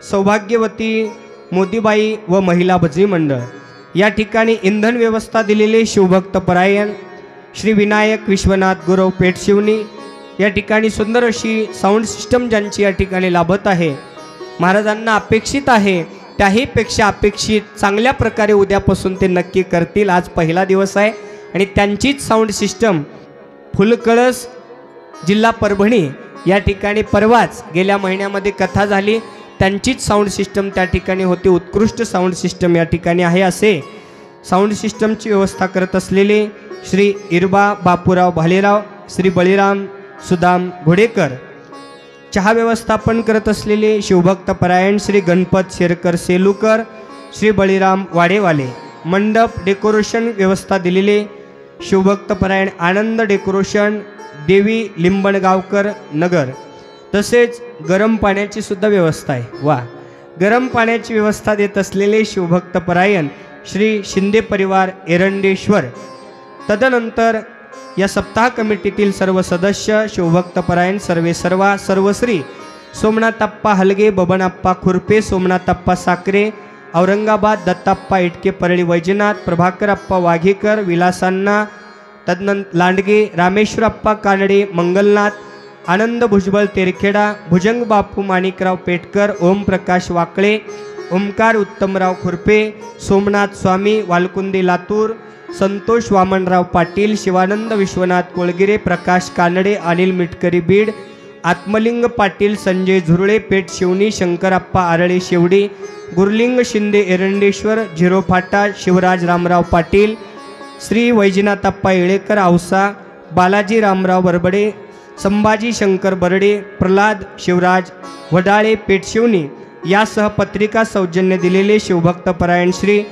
सौभाग्यवती मोदीबाई व महिला भजनी मंडळ। या ठिकाणी इंधन व्यवस्था दिलेले शिवभक्त परायण श्री विनायक विश्वनाथ गुरव पेठशिवनी। या ठिकाणी सुंदर अशी साऊंड सिस्टम ज्यांची या ठिकाणी लाभत आहे, महाराजांना अपेक्षित आहे त्याहीपेक्षा अपेक्षित चांगल्या प्रकारे उद्यापासून ते नक्की करतील। आज पहिला दिवस आहे आणि त्यांचीच साऊंड सिस्टम फुलकळस जिल्हा परभणी या ठिकाणी परवाच गेल्या महिन्यामध्ये कथा झाली, त्यांचीच साऊंड सिस्टम त्या ठिकाणी होती। उत्कृष्ट साऊंड सिस्टम या ठिकाणी आहे। असे साऊंड सिस्टमची व्यवस्था करत असलेले श्री इरबा बापूराव भालेराव, श्री बळीराम सुदाम घोडेकर। चहा व्यवस्थापन करत असलेले शिवभक्त परायण श्री गणपत शेरकर सेलुकर, श्री बळीराम वाडेवाले। मंडप डेकोरेशन व्यवस्था दिलेले शिवभक्त परायण आनंद डेकोरेशन, देवी लिंबणगावकर नगर। तसेच गरम पाण्याची सुद्धा व्यवस्था आहे। वा, गरम पाण्याची व्यवस्था देत असलेले शिवभक्त परायण श्री शिंदे परिवार एरंडेश्वर। तदनंतर या सप्ताह कमिटीतील सर्व सदस्य शिवभक्त परायण सर्वेसर्वा सर्वश्री सोमनाथप्पा हलगे, बबनप्पा खुरपे, सोमनाथप्पा साखरे औरंगाबाद, दत्ताप्पा इटके परळी वैजनाथ, प्रभाकरप्पा वाघेकर विलासांना, तदनंतर लांडगे, रामेश्वरप्पा कानडे मंगलनाथ, आनंद भुजबळ तेरखेडा, भुजंग बापू माणिकराव पेटकर, ओमप्रकाश वाकळे, ओमकार उत्तमराव खुरपे, सोमनाथ स्वामी वालकुंदे लातूर, संतोष वामनराव पाटील, शिवानंद विश्वनाथ कोळगिरे, प्रकाश कानडे, अनिल मिटकरी बीड, आत्मलिंग पाटील, संजय झुरळे पेठ शिवनी, शंकरप्पा आरळे शेवडी, गुरलिंग शिंदे एरंडेश्वर, झिरो फाटा, शिवराज रामराव पाटील, श्री वैजनाथप्पा येळेकर औसा, बालाजी रामराव बरबडे, संभाजी शंकर बरडे, प्रल्हाद शिवराज वडाळे पेठशिवनी यासह पत्रिका सौजन्य दिलेले शिवभक्त परायण श्री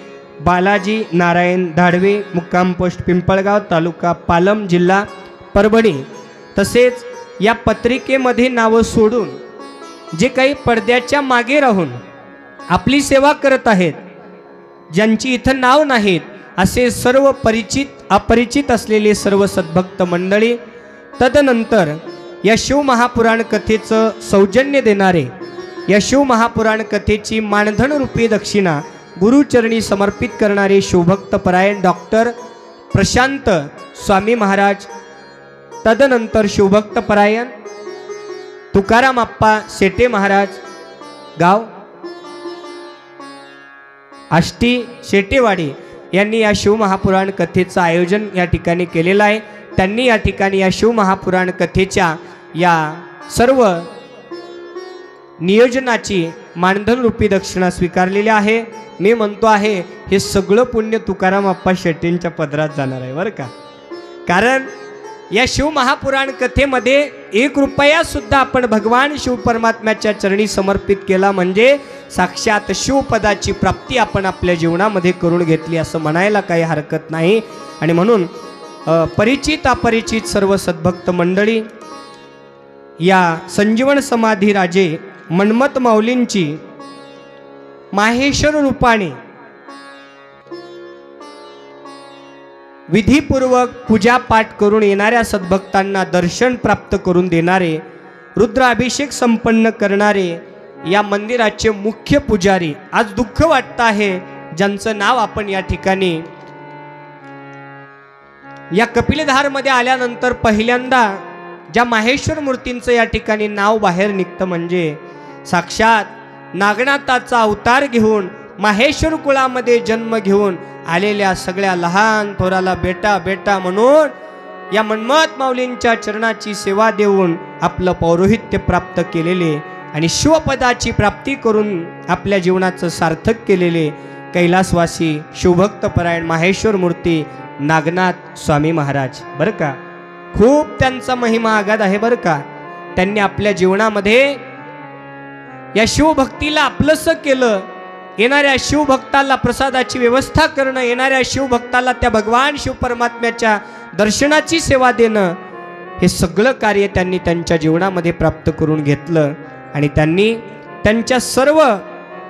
बालाजी नारायण धाडवे, मुक्काम पोस्ट पिंपळगाव, तालुका पालम, जिल्हा परभणी। तसेच या पत्रिकेमध्ये नावं सोडून जे काही पडद्याच्या मागे राहून आपली सेवा करत आहेत, ज्यांची इथं नाव नाहीत, असे सर्व परिचित अपरिचित असलेले सर्व सद्भक्त मंडळी। तदनंतर या शिवमहापुराण कथेचं सौजन्य देणारे, या शिवमहापुराण कथेची मानधन रूपी दक्षिणा गुरुचरणी समर्पित करणारे शिवभक्त परायण डॉक्टर प्रशांत स्वामी महाराज। तदनंतर शिवभक्त परायण तुकाराम अप्पा शेटे महाराज, गाव आष्टी शेटेवाडी, यांनी या शिवमहापुराण कथेचं आयोजन या ठिकाणी केलेलं आहे। त्यांनी या ठिकाणी या शिवमहापुराण कथेच्या या सर्व नियोजनाची मानधन रूपी दक्षिणा स्वीकारलेली आहे. मी म्हणतो आहे हे सगळं पुण्य तुकाराम आप्पा शेट्टींच्या पदरात जाणार आहे बरं का. कारण या शिवमहापुराण कथेमध्ये 1 रुपया सुद्धा आपण भगवान शिव परमात्म्याच्या चरणी समर्पित केला म्हणजे साक्षात शिवपदाची प्राप्ती आपण आपल्या जीवनामध्ये करून घेतली असं म्हणायला काही हरकत नाही. आणि म्हणून परिचित अपरिचित सर्व सद्भक्त मंडळी, या संजीवन समाधी राजे मन्मथ माऊलींची माहेश्वर रूपाने विधीपूर्वक पूजा पाठ करून येणाऱ्या सद्भक्तांना दर्शन प्राप्त करून देणारे, रुद्राभिषेक संपन्न करणारे या मंदिराचे मुख्य पुजारी, आज दुःख वाटतं आहे ज्यांचं नाव आपण या ठिकाणी या कपिलधारमध्ये आल्यानंतर पहिल्यांदा ज्या माहेश्वर मूर्तींचं या ठिकाणी नाव बाहेर निघतं म्हणजे साक्षात नागनाथाचा अवतार घेऊन माहेश्वर कुळामध्ये जन्म घेऊन आलेल्या सगळ्या लहान थोराला बेटा बेटा म्हणून या मन्मथ माऊलींच्या चरणाची सेवा देऊन आपलं पौरोहित्य प्राप्त केलेले आणि शिवपदाची प्राप्ती करून आपल्या जीवनाचं सार्थक केलेले कैलासवासी शिवभक्तपरायण माहेश्वर मूर्ती नागनाथ स्वामी महाराज बरं का. खूप त्यांचा महिमा आगाध आहे बरं का. त्यांनी आपल्या जीवनामध्ये या शिवभक्तीला आपलंसं केलं. येणाऱ्या शिवभक्ताला प्रसादाची व्यवस्था करणं, येणाऱ्या शिवभक्ताला त्या भगवान शिव परमात्म्याच्या दर्शनाची सेवा देणं, हे सगळं कार्य त्यांनी त्यांच्या जीवनामध्ये प्राप्त करून घेतलं. आणि त्यांनी त्यांच्या सर्व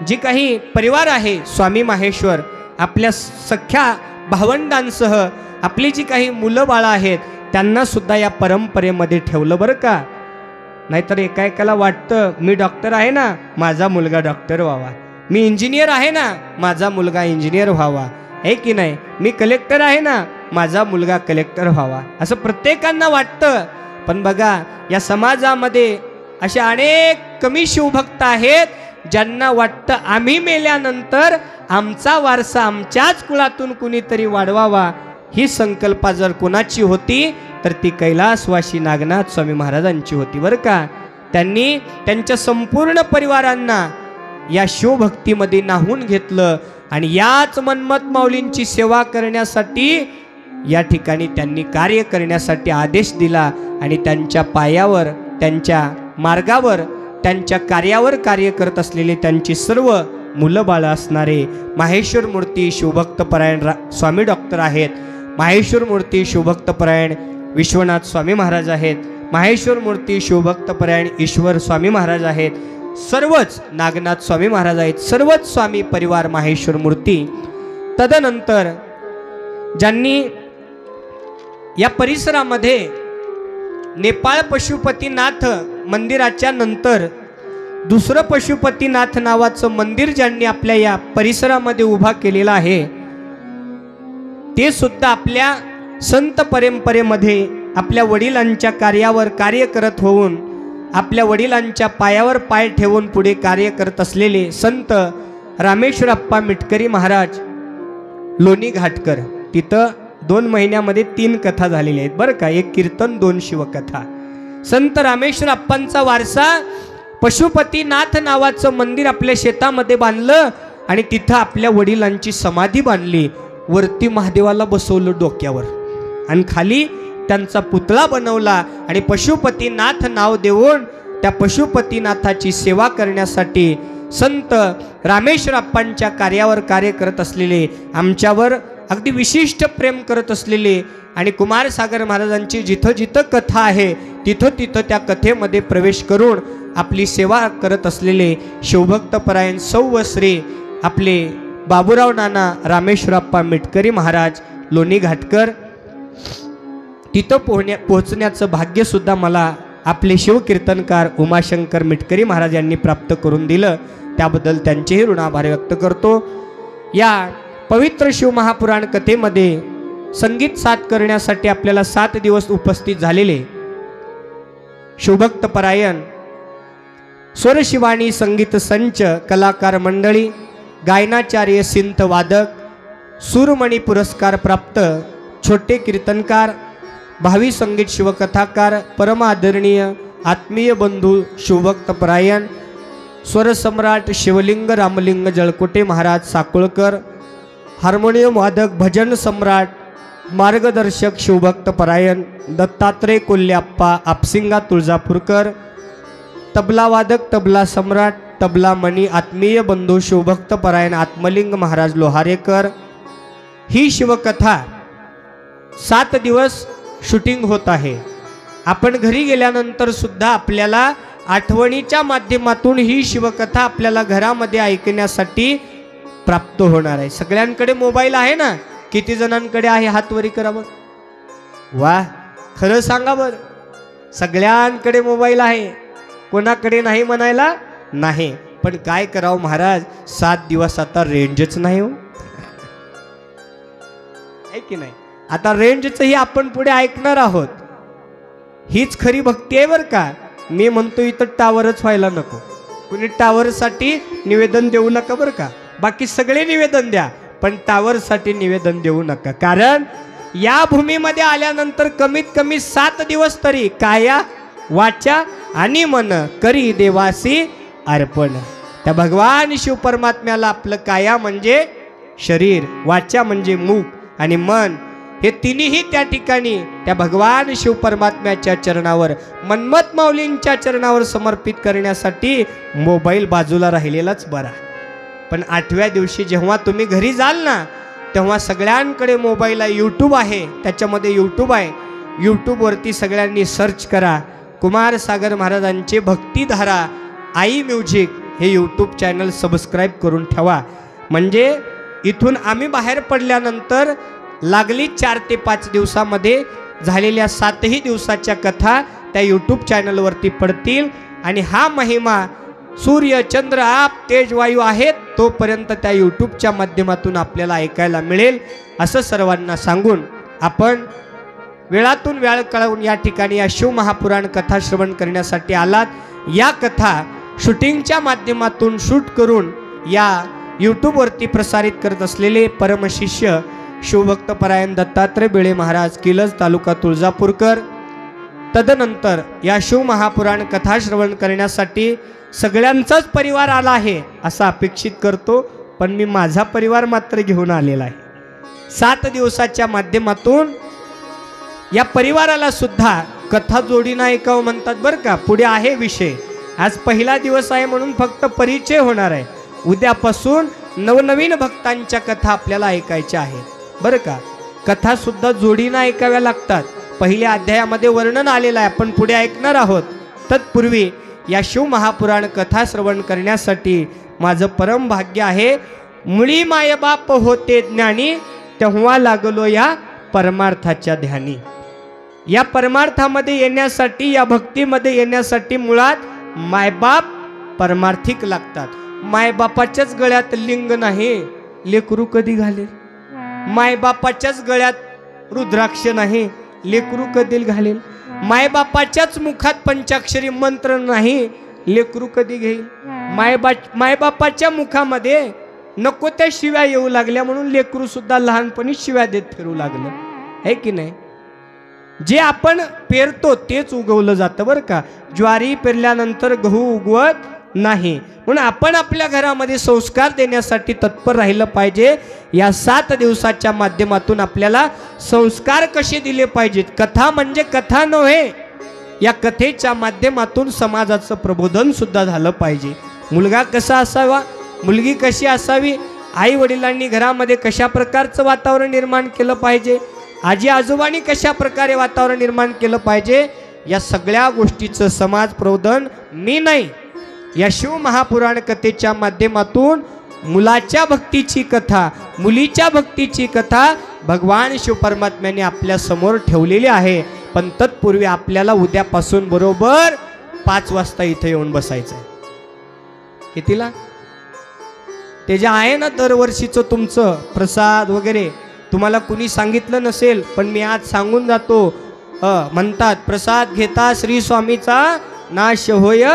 जी काही परिवार आहे स्वामी माहेश्वर, आपल्या सख्या भावंडांसह आपली जी काही मुलं बाळं आहेत त्यांना सुद्धा या परंपरेमध्ये ठेवलं बरं का. नाहीतर एका एकाला वाटतं मी डॉक्टर आहे ना माझा मुलगा डॉक्टर व्हावा, मी इंजिनियर आहे ना माझा मुलगा इंजिनियर व्हावा, आहे की नाही, मी कलेक्टर आहे ना माझा मुलगा कलेक्टर व्हावा, असं प्रत्येकांना वाटतं. पण बघा या समाजामध्ये असे अनेक कमी शिवभक्त आहेत ज्यांना वाटतं आम्ही मेल्यानंतर आमचा वारसा आमच्याच कुळातून कुणीतरी वाढवावा. ही संकल्पना जर कोणाची होती तर ती कैलासवासी नागनाथ स्वामी महाराजांची होती बरं का. त्यांनी त्यांच्या संपूर्ण परिवारांना या शिवभक्तीमध्ये नाहून घेतलं आणि याच मन्मथ माऊलींची सेवा करण्यासाठी या ठिकाणी त्यांनी कार्य करण्यासाठी आदेश दिला. आणि त्यांच्या पायावर, त्यांच्या मार्गावर, त्यांच्या कार्यावर कार्य करत असलेले त्यांची सर्व मुलं बाळं असणारे माहेश्वर मूर्ती शिवभक्तपरायण स्वामी डॉक्टर आहेत, माहेश्वर मूर्ती शिवभक्तपरायण विश्वनाथ स्वामी महाराज आहेत, माहेश्वर मूर्ती शिवभक्तपरायण ईश्वर स्वामी महाराज आहेत, सर्वच नागनाथ स्वामी महाराज आहेत, सर्वच स्वामी परिवार माहेश्वर मूर्ती. तदनंतर ज्यांनी या परिसरामध्ये नेपाळ पशुपतीनाथ मंदिराच्या नंतर दुसरं पशुपतीनाथ नावाचं मंदिर ज्यांनी आपल्या या परिसरामध्ये उभा केलेलं आहे ते सुद्धा आपल्या संत परंपरेमध्ये आपल्या वडिलांच्या कार्यावर कार्य करत होऊन, आपल्या वडिलांच्या पायावर पाय ठेवून पुढे कार्य करत असलेले संत रामेश्वरप्पा मिटकरी महाराज लोणी घाटकर. तिथं 2 महिन्यामध्ये 3 कथा झालेल्या आहेत बरं का. 1 कीर्तन, 2 शिवकथा. संत रामेश्वरप्पांचा वारसा पशुपतीनाथ नावाचं मंदिर आपल्या शेतामध्ये बांधलं आणि तिथं आपल्या वडिलांची समाधी बांधली. वरती महादेवाला बसवलं डोक्यावर आणि खाली त्यांचा पुतळा बनवला आणि पशुपतीनाथ नाव देऊन त्या पशुपतीनाथाची सेवा करण्यासाठी संत रामेश्वरप्पांच्या कार्यावर कार्य करत असलेले, आमच्यावर अगदी विशिष्ट प्रेम करत असलेले आणि कुमारसागर महाराजांची जिथं जिथं कथा आहे तिथं तिथं त्या कथेमध्ये प्रवेश करून आपली सेवा करत असलेले शिवभक्तपरायण सौवश्री आपले बाबूराव नाना रामेश्वरप्पा मिटकरी महाराज लोणी घाटकर. तिथं पोहोचण्याचं भाग्यसुद्धा मला आपले शिवकीर्तनकार उमाशंकर मिटकरी महाराज यांनी प्राप्त करून दिलं. त्याबद्दल त्यांचेही ऋण आभार व्यक्त करतो. या पवित्र शिवमहापुराण कथेमध्ये संगीत साथ करण्यासाठी आपल्याला 7 दिवस उपस्थित झालेले शिवभक्तपरायण स्वरशिवाणी संगीत संच कलाकार मंडळी, गायनाचार्य सिंथ वादक, सूरमणी पुरस्कार प्राप्त छोटे कीर्तनकार, भावी संगीत शिवकथाकार, परम आदरणीय आत्मीय बंधू शिवभक्तपरायण स्वरसम्राट शिवलिंग रामलिंग जळकोटे महाराज साकोळकर, हार्मोनियम वादक भजन सम्राट मार्गदर्शक शिवभक्त परायण दत्तात्रय कोल्हेप्पा आपसिंगा तुळजापूरकर, तबला वादक तबला सम्राट तबला मणी आत्मीय बंधू शिवभक्त परायण आत्मलिंग महाराज लोहारेकर। ही शिवकथा 7 दिवस शूटिंग होत आहे। आपण घरी गेल्यानंतर सुद्धा आपल्याला आठवणीच्या माध्यमातून ही शिवकथा आपल्याला घरामध्ये ऐकण्यासाठी प्राप्त होणार आहे। सगळ्यांकडे मोबाईल आहे ना? किती जणांकडे आहे? हात वरी करा बघ। वा, खरं सांगा बर, सगळ्यांकडे मोबाईल आहे, कोणाकडे नाही म्हणायला नाही। पण काय करावं महाराज, 7 दिवस आता रेंजच नाही हो, आहे की नाही? आता रेंजचंही आपण पुढे ऐकणार आहोत। हीच खरी भक्ती आहे बरं का। मी म्हणतो इथं टावरच व्हायला नको, कुणी टावरसाठी निवेदन देऊ नका बरं का। बाकी सगळे निवेदन द्या, पण टावरसाठी निवेदन देऊ नका। कारण या भूमीमध्ये आल्यानंतर कमीत कमी 7 दिवस तरी काया वाचा आणि मन करी देवासी अर्पण। त्या भगवान शिव परमात्म्याला आपलं काया म्हणजे शरीर, वाचा म्हणजे मुख आणि मन, हे तिन्ही त्या ठिकाणी त्या भगवान शिव परमात्म्याच्या चरणावर, मन्मथ माऊलींच्या चरणावर समर्पित करण्यासाठी मोबाईल बाजूला राहिलेलाच बरा। पण 8व्या दिवशी जेव्हा तुम्ही घरी जाल ना, तेव्हा सगळ्यांकडे मोबाईल आहे, यूट्यूब आहे, त्याच्यामध्ये यूट्यूब आहे। यूट्यूबवरती सगळ्यांनी सर्च करा, कुमार सागर महाराजांचे भक्तिधारा आई म्युझिक हे यूट्यूब चॅनल सबस्क्राईब करून ठेवा। म्हणजे इथून आम्ही बाहेर पडल्यानंतर लागली 4 ते 5 दिवसामध्ये झालेल्या 7ही दिवसाच्या कथा त्या यूट्यूब चॅनलवरती पडतील। आणि हा महिमा सूर्य चंद्र आप तेज वायू आहेत तोपर्यंत त्या यूट्यूबच्या माध्यमातून आपल्याला ऐकायला मिळेल, असं सर्वांना सांगून आपण वेळातून वेळ काढून या ठिकाणी या शिव महापुराण कथा श्रवण करण्यासाठी आलात। या कथा शूटिंगच्या माध्यमातून शूट करून या यूट्यूबवरती प्रसारित करत असलेले परमशिष्य शिवभक्त परायण दत्तात्रय बेळे महाराज किलज तालुका तुळजापूरकर। तदनंतर या शिव महापुराण कथा श्रवण करण्यासाठी सगळ्यांचाच परिवार आला आहे असं अपेक्षित करतो, पण मी माझा परिवार मात्र घेऊन आलेला आहे। 7 दिवसाच्या माध्यमातून या परिवाराला सुद्धा कथा जोडीनं ऐकावं म्हणतात बरं का। पुढे आहे विषय, आज पहिला दिवस आहे म्हणून फक्त परिचय होणार आहे, उद्यापासून नवनवीन भक्तांच्या कथा आपल्याला ऐकायच्या आहेत बरं का। कथा सुद्धा जोडीनं ऐकाव्या लागतात। पहिल्या अध्यायामध्ये वर्णन आलेलं आहे, आपण पुढे ऐकणार आहोत। तत्पूर्वी या शिव महापुराण कथा श्रवण करण्यासाठी माझं परम भाग्य आहे। मुळी मायबाप होते ज्ञानी, तेव्हा लागलो या परमार्थाच्या ध्यानी। या परमार्थामध्ये येण्यासाठी, या भक्तीमध्ये येण्यासाठी मुळात मायबाप परमार्थिक लागतात। मायबापाच्याच गळ्यात लिंग नाही, लेकरू कधी घालेल? मायबापाच्याच गळ्यात रुद्राक्ष नाही, लेकरू कधी घालेल? मायबापाच्याच मुखात पंचाक्षरी मंत्र नाही, लेकरू कधी घेईल? मायबापाच्या मुखामध्ये नको त्या शिव्या येऊ लागल्या म्हणून लेकरू सुद्धा लहानपणी शिव्या देत फिरू लागलं, आहे की नाही? जे आपण पेरतो तेच उगवलं जातं बरं का। ज्वारी पेरल्यानंतर गहू उगवत नाही, म्हणून आपण आपल्या घरामध्ये संस्कार देण्यासाठी तत्पर राहिलं पाहिजे। या 7 दिवसाच्या माध्यमातून आपल्याला संस्कार कसे दिले पाहिजेत, कथा म्हणजे कथा नव्हे, या कथेच्या माध्यमातून समाजाचं प्रबोधन सुद्धा झालं पाहिजे। मुलगा कसा असावा, मुलगी कशी असावी, आई वडिलांनी घरामध्ये कशा प्रकारचं वातावरण निर्माण केलं पाहिजे, आजी आजोबांनी कशा प्रकारे वातावरण निर्माण केलं पाहिजे, या सगळ्या गोष्टीचं समाज प्रबोधन मी नाही, या शिव महापुराण कथेच्या माध्यमातून मुलाच्या भक्तीची कथा, मुलीच्या भक्तीची कथा भगवान शिव परमात्म्याने आपल्या समोर ठेवलेली आहे। पण तत्पूर्वी आपल्याला उद्यापासून बरोबर 5 वाजता इथे येऊन बसायचं आहे। कितीला? ते जे आहे ना दरवर्षीचं तुमचं प्रसाद वगैरे, तुम्हाला कुणी सांगितलं नसेल पण मी आज सांगून जातो। म्हणतात प्रसाद घेता श्री स्वामीचा नाश होय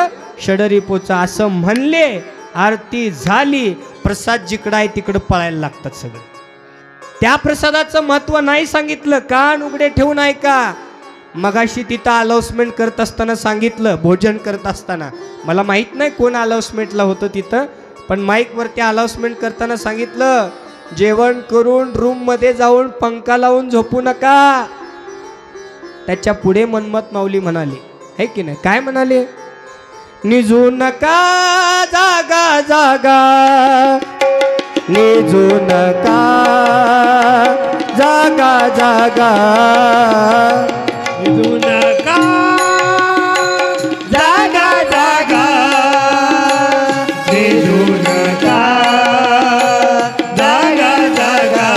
षडरिपोचा, असं म्हणले आरती झाली, प्रसाद जिकडं आहे तिकडं पळायला लागतात सगळे। त्या प्रसादाचं महत्व नाही सांगितलं, कान उघडे ठेवून ऐका। मगाशी तिथं अनाउन्समेंट करत असताना सांगितलं, भोजन करत असताना, मला माहीत नाही कोण अनाउन्समेंटला होतं तिथं, पण माईकवरती अनाउन्समेंट करताना सांगितलं, जेवण करून रूममध्ये जाऊन पंखा लावून झोपू नका. त्याच्या पुढे मनमत माऊली म्हणाले, है की नाही, काय म्हणाले, निजू नका जागा जागा, निजू नका जागा जागा, निजू नका जागा जागा, निजू नका जागा जागा,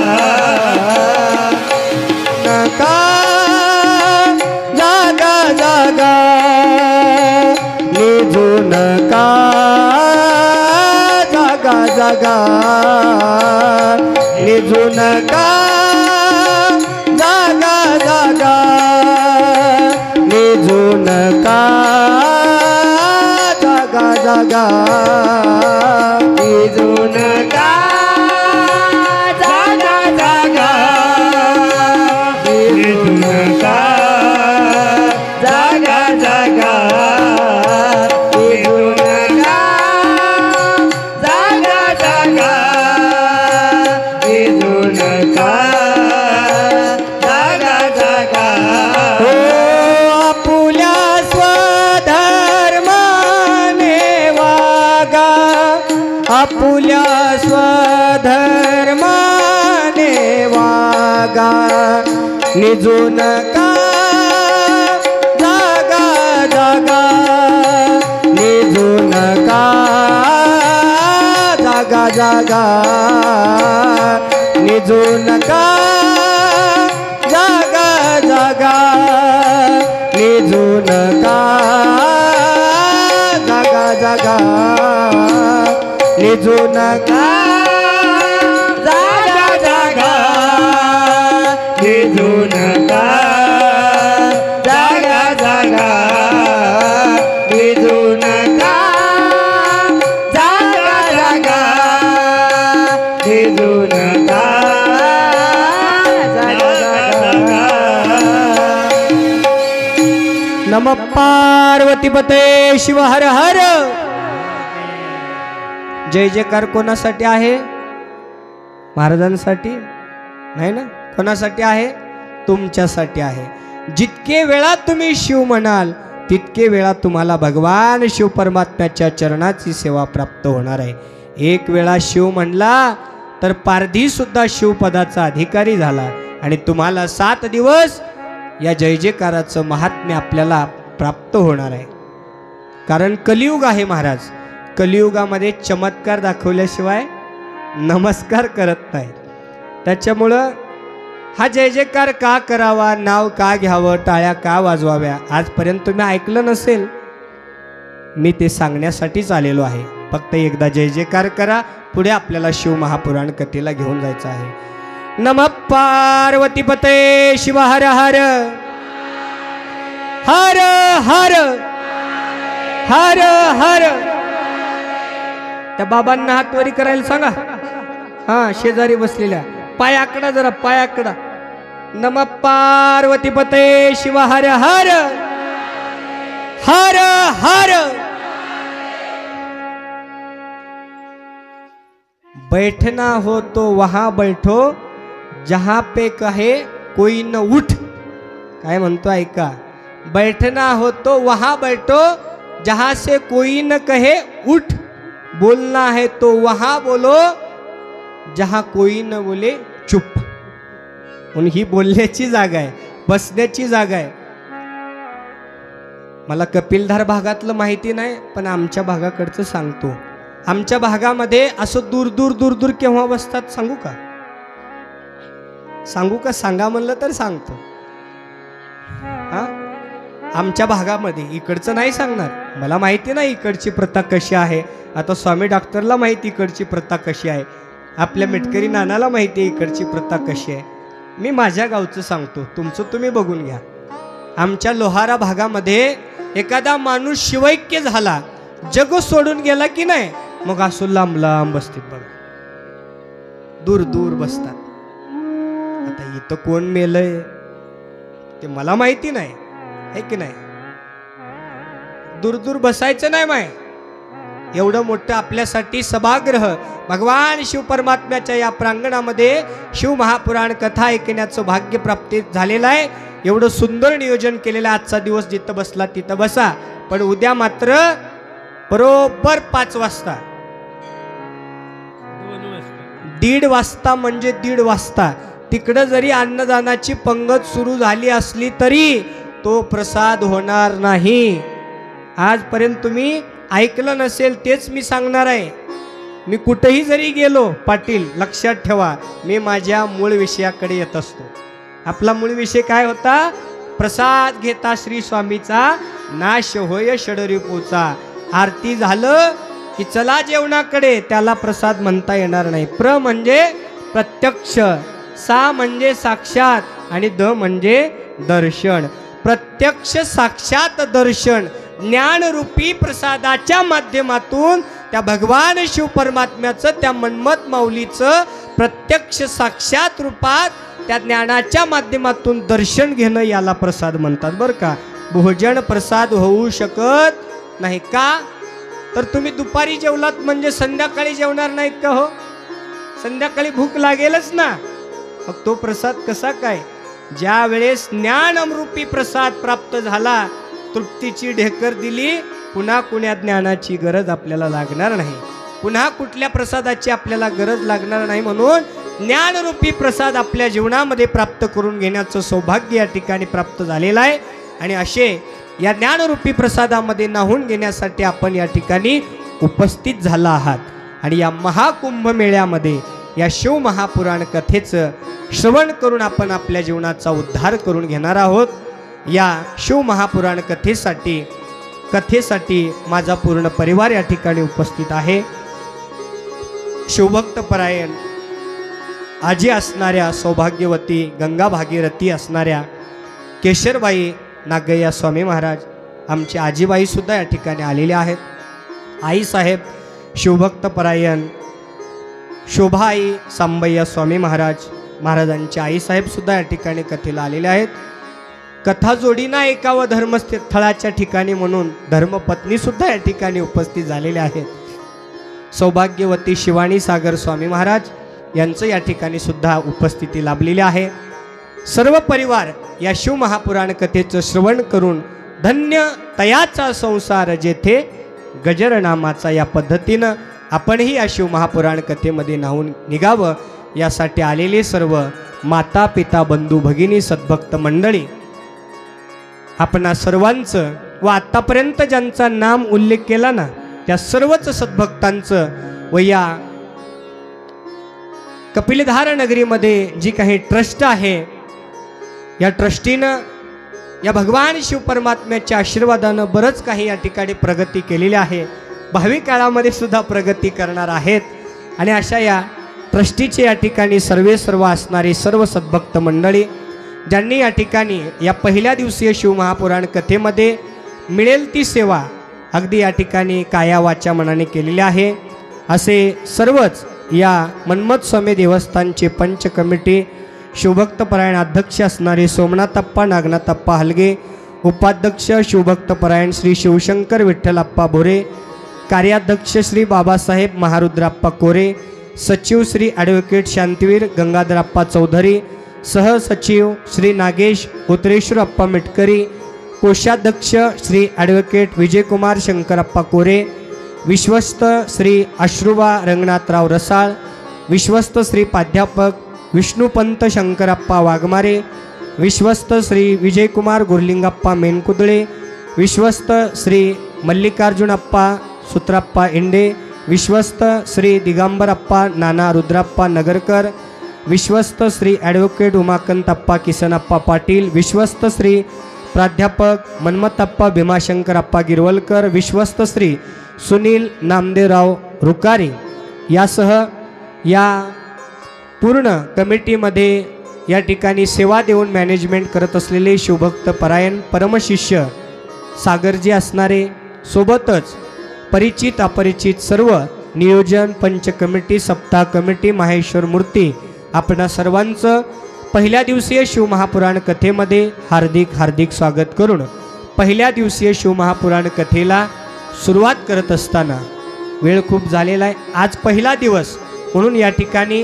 नका जागा जागा, निजू नका जागा जागा, निजू नका जागा जागा, निजू नका जागा जागा, निजू नका जागा जागा, निजू नका जागा जागा, निजू नका जागा जागा, निजू नका जागा जागा. हो आपुल्या स्वधर्माने वागा, आपुल्या स्वधर्माने वागा, निजू नका जागा जागा, निजू नका जागा जागा, निजू नका जागा जागा, निजू नका जागा जागा, निजू नका जागा जागा, निजू नका जागा जागा, निजू नका जागा जागा, निजू नका जागा जागा. नमः पार्वतीपते शिव हर हर. जय जयकार कोणासाठी आहे? महाराजांसाठी नाही ना, कोणासाठी आहे? तुमच्यासाठी आहे. जितके वेळा तुम्ही शिव म्हणाल तितके वेळा तुम्हाला भगवान शिव परमात्म्याच्या चरणाची सेवा प्राप्त होणार आहे. एक वेळा शिव म्हणला तर पारधी सुद्धा शिवपदाचा अधिकारी झाला आणि तुम्हाला 7 दिवस या जय जयकाराचं महात्म्य आपल्याला प्राप्त होणार आहे. कारण कलियुग आहे महाराज. कलियुगामध्ये चमत्कार दाखवल्याशिवाय नमस्कार करत नाही. त्याच्यामुळं हा जय जयकार का करावा, नाव का घ्यावं, टाळ्या का वाजवाव्या, आजपर्यंत तुम्ही ऐकलं नसेल. मी ते सांगण्यासाठीच आलेलो आहे. फक्त एकदा जय जयकार करा, पुढे आपल्याला शिव महापुराण कथेला घेऊन जायचं आहे. नमः पार्वतीपते शिव हर हर. हर हर हर हर. त्या बाबांना हातवरी करायला सांगा. हा, शेजारी बसलेल्या पाय आकडा, जरा पाय आकडा. नमः पार्वतीपते शिव हर हर. हर हर. बैठना हो तो वहां बैठो जहां पे कहे कोई न उठ. काय म्हणतो ऐका. बैठना हो तो वहां बैठो जहां से कोई न कहे उठ. बोलना है तो वहां बोलो जहां कोई न बोले चुप. म्हणून ही बोलण्याची जागा आहे, बसण्याची जागा आहे. मला कपिलधार भागातलं माहिती नाही, पण आमच्या भागाकडचं सांगतो. आमच्या भागामध्ये असं दूर दूर दूर दूर केव्हा बसतात सांगू का? सांगू का? सांगा म्हणलं तर सांगतो. हा, आमच्या भागामध्ये, इकडचं नाही सांगणार. मला माहिती नाही इकडची प्रथा कशी आहे. आता स्वामी डॉक्टरला माहिती इकडची प्रथा कशी आहे, आपल्या मेटकरी नानाला माहिती आहे इकडची प्रथा कशी आहे. मी माझ्या गावचं सांगतो, तुमचं तुम्ही बघून घ्या. आमच्या लोहारा भागामध्ये एखादा माणूस शिवैक्य झाला, जग सोडून गेला की नाही, मग असं लांब लांब बसतात बघा, दूर दूर बसतात. आता इथं कोण मेलंय ते मला माहिती नाही, आहे की नाही? दूर दूर बसायचं नाही माय. एवढं मोठं आपल्यासाठी सभागृह भगवान शिव परमात्म्याच्या या प्रांगणामध्ये शिव महापुराण कथा ऐकण्याचं भाग्य प्राप्त झालेलं आहे. एवढं सुंदर नियोजन केलेलं. आजचा दिवस जिथं बसला तिथं बसा, पण उद्या मात्र बरोबर 5 वाजता, 1:30 वाजता म्हणजे 1:30 वाजता तिकडं जरी अन्नदानाची पंगत सुरू झाली असली तरी तो प्रसाद होणार नाही. आजपर्यंत तुम्ही ऐकलं नसेल तेच मी सांगणार आहे. मी कुठेही जरी गेलो पाटील, लक्षात ठेवा मी माझ्या मूळ विषयाकडे येत असतो. आपला मूळ विषय काय होता? प्रसाद घेता श्री स्वामीचा, नाश होय षडरिपूचा. आरती झालं की चला जेवणाकडे, त्याला प्रसाद म्हणता येणार नाही. प्र म्हणजे प्रत्यक्ष, सा म्हणजे साक्षात आणि द म्हणजे दर्शन. प्रत्यक्ष साक्षात दर्शन ज्ञानरूपी प्रसादाच्या माध्यमातून त्या भगवान शिव परमात्म्याचं, त्या मन्मथ माऊलीचं प्रत्यक्ष साक्षात रूपात त्या ज्ञानाच्या माध्यमातून दर्शन घेणं याला प्रसाद म्हणतात बरं का. भोजन प्रसाद होऊ शकत नाही. का? तर तुम्ही दुपारी जेवलात म्हणजे संध्याकाळी जेवणार नाहीत का? हो, संध्याकाळी भूक लागेलच ना. मग तो प्रसाद कसा काय? ज्या वेळेस ज्ञान अमरूपी प्रसाद प्राप्त झाला, तृप्तीची ढेकर दिली, पुन्हा कुण्या ज्ञानाची गरज आपल्याला लागणार नाही, पुन्हा कुठल्या प्रसादाची आपल्याला गरज लागणार नाही. म्हणून ज्ञानरूपी प्रसाद आपल्या जीवनामध्ये प्राप्त करून घेण्याचं सौभाग्य या ठिकाणी प्राप्त झालेलं आहे. आणि असे या ज्ञानरूपी प्रसादामध्ये न्हावून घेण्यासाठी आपण या ठिकाणी उपस्थित झाला आहात. आणि या महाकुंभ मेळ्यामध्ये या शिव महापुराण कथेचं श्रवण करून आपण आपल्या जीवनाचा उद्धार करून घेणार आहोत. या शिव महापुराण कथेसाठी माझा पूर्ण परिवार या ठिकाणी उपस्थित आहे. शिवभक्त परायण आजी असणाऱ्या, सौभाग्यवती गंगा भागीरथी असणाऱ्या केशरबाई नागय्या स्वामी महाराज, आमची आजीबाई सुद्धा या ठिकाणी आलेल्या आहेत. आईसाहेब शिवभक्त परायण शोभाई सांबय्या स्वामी महाराजांचे आईसाहेब सुद्धा या ठिकाणी कथेला आलेले आहेत. कथा जोडीना एकाव धर्मस्थळाच्या ठिकाणी म्हणून धर्मपत्नी सुद्धा या ठिकाणी उपस्थित झालेल्या आहेत. सौभाग्यवती शिवानी सागर स्वामी महाराज यांचं या ठिकाणी सुद्धा उपस्थिती लाभलेली आहे. सर्व परिवार या शिव महापुराण कथेचं श्रवण करून धन्य तयाचा संसार जेथे गजर नामाचा, या पद्धतीनं आपणही या शिव महापुराण कथेमध्ये न्हावून निघावं यासाठी आलेले सर्व माता पिता बंधू भगिनी सद्भक्त मंडळी, आपणा सर्वांचं व आतापर्यंत ज्यांचा नाम उल्लेख केला ना त्या सर्वच सद्भक्तांचं व या कपिलधार नगरीमध्ये जी काही ट्रस्ट आहे या ट्रस्टीनं या भगवान शिव परमात्म्याच्या आशीर्वादानं बरंच काही या ठिकाणी प्रगती केलेली आहे. भावी काळामध्ये सुद्धा प्रगती करणार आहेत. आणि अशा या ट्रस्टीचे या ठिकाणी सर्व असणारी सर्व सद्भक्त मंडळी ज्यांनी या ठिकाणी या पहिल्या दिवसीय शिव महापुराण कथेमध्ये मिळेल ती सेवा अगदी या ठिकाणी काया वाचा मनाने केलेली आहे. असे सर्वच या मन्मथ स्वामी देवस्थानचे पंच कमिटी, शिवभक्तपरायण अध्यक्ष असणारे सोमनाथप्पा नागनाथप्पा हलगे, उपाध्यक्ष शिवभक्तपरायण श्री शिवशंकर विठ्ठलप्पा भोरे, कार्याध्यक्ष श्री बाबासाहेब महारुद्राप्पा कोरे, सचिव श्री ॲडव्होकेट शांतिवीर गंगाधरप्पा चौधरी, सहसचिव श्री नागेश उतरेश्वरप्पा मिटकरी, कोषाध्यक्ष श्री ॲडव्होकेट विजयकुमार शंकरप्पा कोरे, विश्वस्त श्री अश्रुबा रंगनाथराव रसाळ, विश्वस्त श्री प्राध्यापक विष्णुपंत शंकरप्पा वाघमारे, विश्वस्त श्री विजयकुमार गुरलिंगप्पा मेनकुदळे, विश्वस्त श्री मल्लिकार्जुनप्पा सुत्रप्पा इंडे, विश्वस्त श्री दिगंबरप्पा नाना रुद्रप्पा नगरकर, विश्वस्त श्री ॲडव्होकेट उमाकांतप्पा किसनप्पा पाटील, विश्वस्त श्री प्राध्यापक मन्मथप्पा भीमाशंकरप्पा गिरवलकर, विश्वस्त श्री सुनील नामदेवराव रुकारी यासह या पूर्ण कमिटीमध्ये या ठिकाणी सेवा देऊन मॅनेजमेंट करत असलेले शिवभक्त परायण परमशिष्य सागरजी असणारे, सोबतच परिचित अपरिचित सर्व नियोजन पंच कमिटी, सप्ताह कमिटी, माहेश्वर मूर्ती, आपणा सर्वांचं पहिल्या दिवसीय शिवमहापुराण कथेमध्ये हार्दिक हार्दिक स्वागत करून पहिल्या दिवसीय शिवमहापुराण कथेला सुरुवात करत असताना वेळ खूप झालेला आहे. आज पहिला दिवस म्हणून या ठिकाणी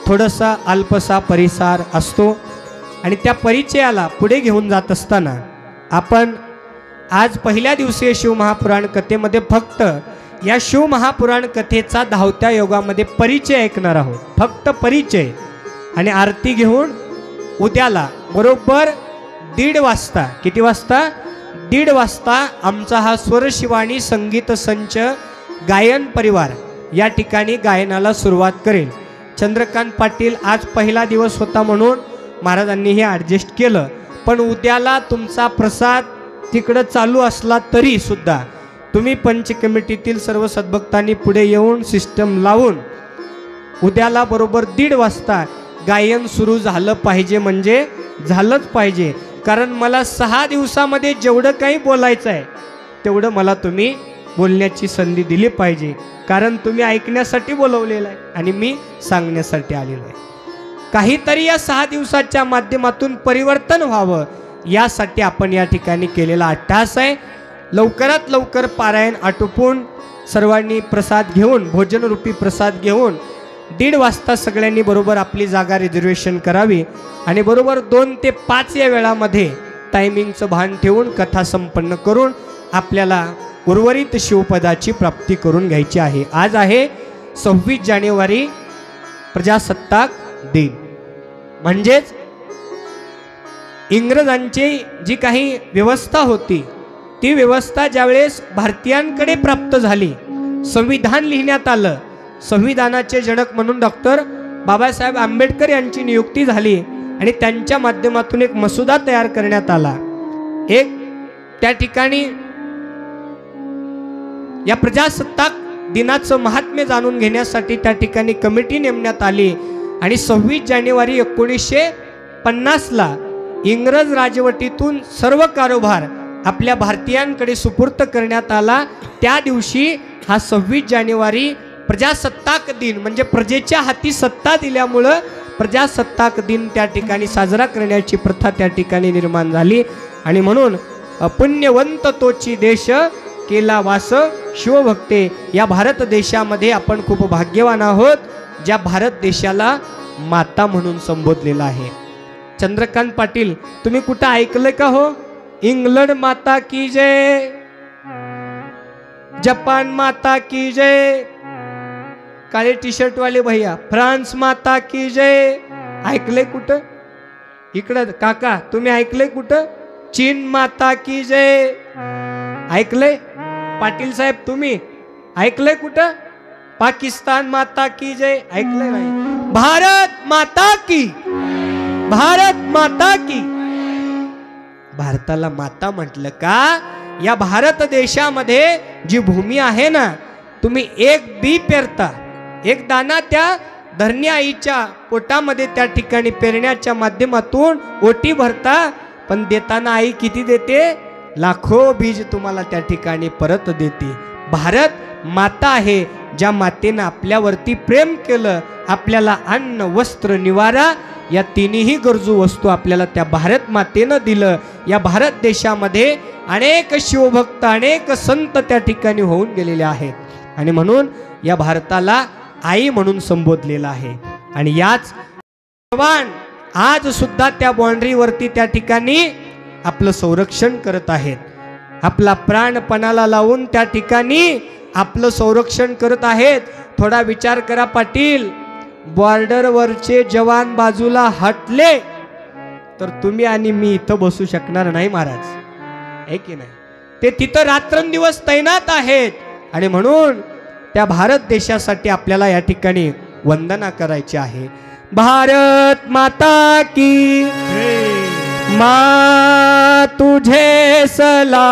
थोडासा अल्पसा परिसार असतो आणि त्या परिचयाला पुढे घेऊन जात असताना आपण आज पहिल्या दिवसीय शिवमहापुराण कथेमध्ये फक्त या शिवमहापुराण कथेचा धावत्या योगामध्ये परिचय ऐकणार आहोत. फक्त परिचय आणि आरती घेऊन उद्याला बरोबर 1:30 वाजता, किती वाजता? 1:30 वाजता आमचा हा स्वरशिवाणी संगीत संच गायन परिवार या ठिकाणी गायनाला सुरुवात करेल. चंद्रकांत पाटील आज पहिला दिवस होता म्हणून महाराजांनी हे ॲडजस्ट केलं, पण उद्याला तुमचा प्रसाद तिकडं चालू असला तरी सुद्धा तुम्ही पंच कमिटीतील सर्व सद्भक्तांनी पुढे येऊन सिस्टम लावून उद्याला बरोबर 1:30 वाजता गायन सुरू झालं पाहिजे, म्हणजे झालंच पाहिजे. कारण मला 6 दिवसामध्ये जेवढं काही बोलायचं आहे तेवढं मला तुम्ही बोलण्याची संधी दिली पाहिजे. कारण तुम्ही ऐकण्यासाठी बोलवलेलं आहे आणि मी सांगण्यासाठी आलेलो आहे. काहीतरी या 6 दिवसाच्या माध्यमातून परिवर्तन व्हावं यासाठी आपण या ठिकाणी केलेला अट्टहास आहे. लवकरात लवकर पारायण आटोपून सर्वांनी प्रसाद घेऊन, भोजनरूपी प्रसाद घेऊन 1:30 वाजता सगळ्यांनी बरोबर आपली जागा रिझर्वेशन करावी आणि बरोबर 2 ते 5 या वेळामध्ये टायमिंगचं भान ठेवून कथा संपन्न करून आपल्याला उर्वरित शिवपदाची प्राप्ती करून घ्यायची आहे. आज आहे 26 जानेवारी प्रजासत्ताक दिन, म्हणजेच इंग्रजांची जी काही व्यवस्था होती ती व्यवस्था ज्यावेळेस भारतीयांकडे प्राप्त झाली, संविधान लिहिण्यात आलं, संविधानाचे जनक म्हणून डॉक्टर बाबासाहेब आंबेडकर यांची नियुक्ती झाली आणि त्यांच्या माध्यमातून एक मसुदा तयार करण्यात आला. एक त्या ठिकाणी या प्रजासत्ताक दिनाचं महात्म्य जाणून घेण्यासाठी त्या ठिकाणी कमिटी नेमण्यात आली आणि 26 जानेवारी 1950ला इंग्रज राजवटीतून सर्व कारभार आपल्या भारतीयांकडे सुपूर्त करण्यात आला. त्या दिवशी हा 26 जानेवारी प्रजासत्ताक दिन, म्हणजे प्रजेच्या हाती सत्ता दिल्यामुळं प्रजासत्ताक दिन त्या ठिकाणी साजरा करण्याची प्रथा त्या ठिकाणी निर्माण झाली. आणि म्हणून पुण्यवंत तोची देश केला वास शिवभक्ते, या भारत देशामध्ये आपण खूप भाग्यवान आहोत ज्या भारत देशाला माता म्हणून संबोधलेलं आहे. चंद्रकांत पाटील, तुम्ही कुठं ऐकलं का हो? इंग्लंड माता की जय, जपान माता की जय, काळे टी शर्ट वाले भैया फ्रान्स माता की जय, ऐकलंय कुठं? इकडं काका तुम्ही ऐकलंय कुठं? चीन माता की जय ऐकलंय? पाटील साहेब तुम्ही ऐकलंय कुठं? पाकिस्तान माता की जय ऐकलंय नाही? भारत माता की, भारत माता की. भारताला माता म्हटलं का? या भारत देशामध्ये जी भूमी आहे ना, तुम्ही एक बी पेरता, एक दाना त्या धरणी आईच्या पोटामध्ये त्या ठिकाणी पेरण्याच्या माध्यमातून ओटी भरता, पण देताना आई किती देते? लाखो बीज तुम्हाला त्या ठिकाणी परत देते. भारत माता आहे, ज्या मातेनं आपल्यावरती प्रेम केलं, आपल्याला अन्न वस्त्र निवारा या तिन्ही गरजू वस्तू आपल्याला त्या भारत मातेनं दिलं. या भारत देशामध्ये अनेक शिवभक्त, अनेक संत त्या ठिकाणी होऊन गेलेले आहेत आणि म्हणून या भारताला आई म्हणून संबोधलेलं आहे. आणि याच जवान आज सुद्धा त्या बाउंड्रीवरती त्या ठिकाणी आपलं संरक्षण करत आहेत. आपला प्राण पणाला लावून त्या ठिकाणी आपलं संरक्षण करत आहेत. थोडा विचार करा पाटील, बॉर्डरवरचे जवान बाजूला हटले तर तुम्ही आणि मी इथं बसू शकणार नाही महाराज, आहे की नाही? ते तिथं रात्रंदिवस तैनात आहेत आणि म्हणून त्या भारत देशासाठी आपल्याला या ठिकाणी वंदना करायची आहे. भारत माता की माँ तुझे सलाम,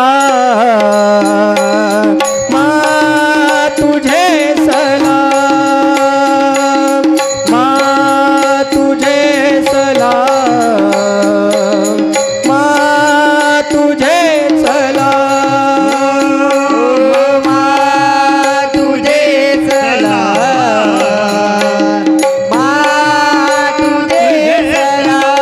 माँ तुझे सलाम, माँ तुझे सलाम, माँ तुझे सलाम, माँ तुझे सलाम, माँ तुझे सलाम.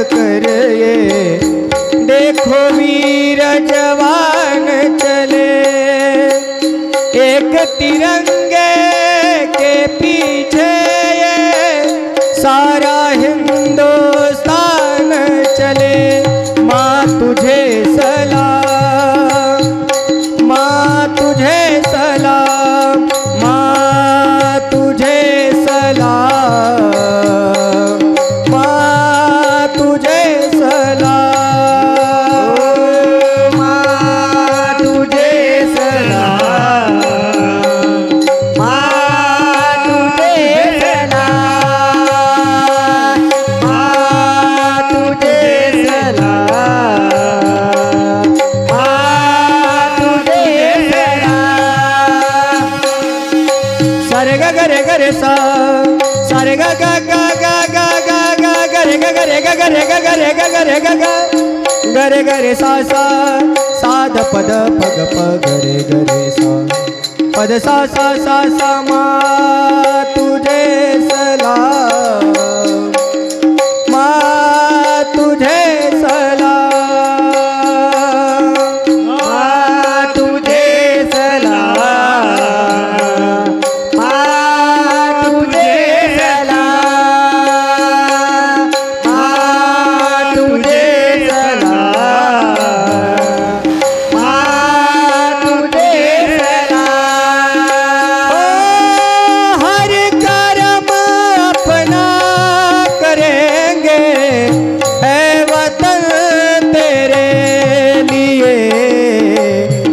कर ये देखो वीर जवान चले, एक तिरंगे के पीछे ये सारा हिंदुस्तान चले। माँ तुझे सलाम, माँ तुझे सलाम, माँ तुझे सलाम, माँ तुझे सलाम, माँ तुझे सलाम, माँ तुझे सलाम, माँ तुझे सलाम, माँ तुझे सलाम। सारे गा गा रे गा रे सा, सारे गा गा गा गा गा गा गा गा रे गा गा रे गा गा रे गा गा रे गा गा रे गा गा गा रे गा रे सा सा ध पद पग पग रे ग रे सा पद सा सा सा सा माँ तुझे सलाम, माँ तुझे सलाम, माँ तुझे सलाम, माँ तुझे सलाम, माँ तुझे सलाम, माँ तुझे सलाम। ओ हर कर्म अपना करेंगे है वतन तेरे लिए,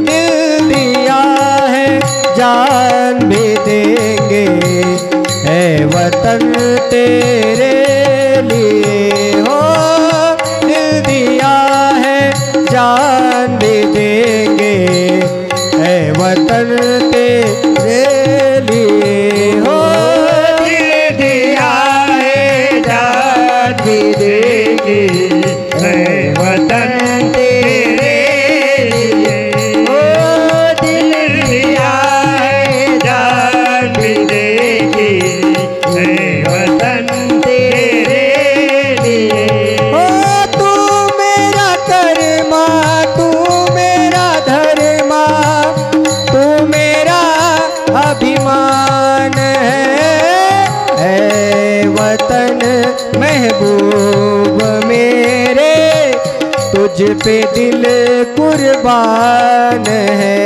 दिल दिया है जान भी देंगे है वतन तेरे लिए। हो दिल दिया है जान भी देंगे है वतन तेरे लिए। हो दिल दिया है जान भी देंगे है वतन तेरे लिए। ओ दिल दिया है जान भी देंगे है वतन तेरे लिए। हो तू मेरा कर्मा, तू मेरा धर्मा, तू मेरा अभिमान है वतन महबूब मेरे, तुझ पे दिल कुर्बान है।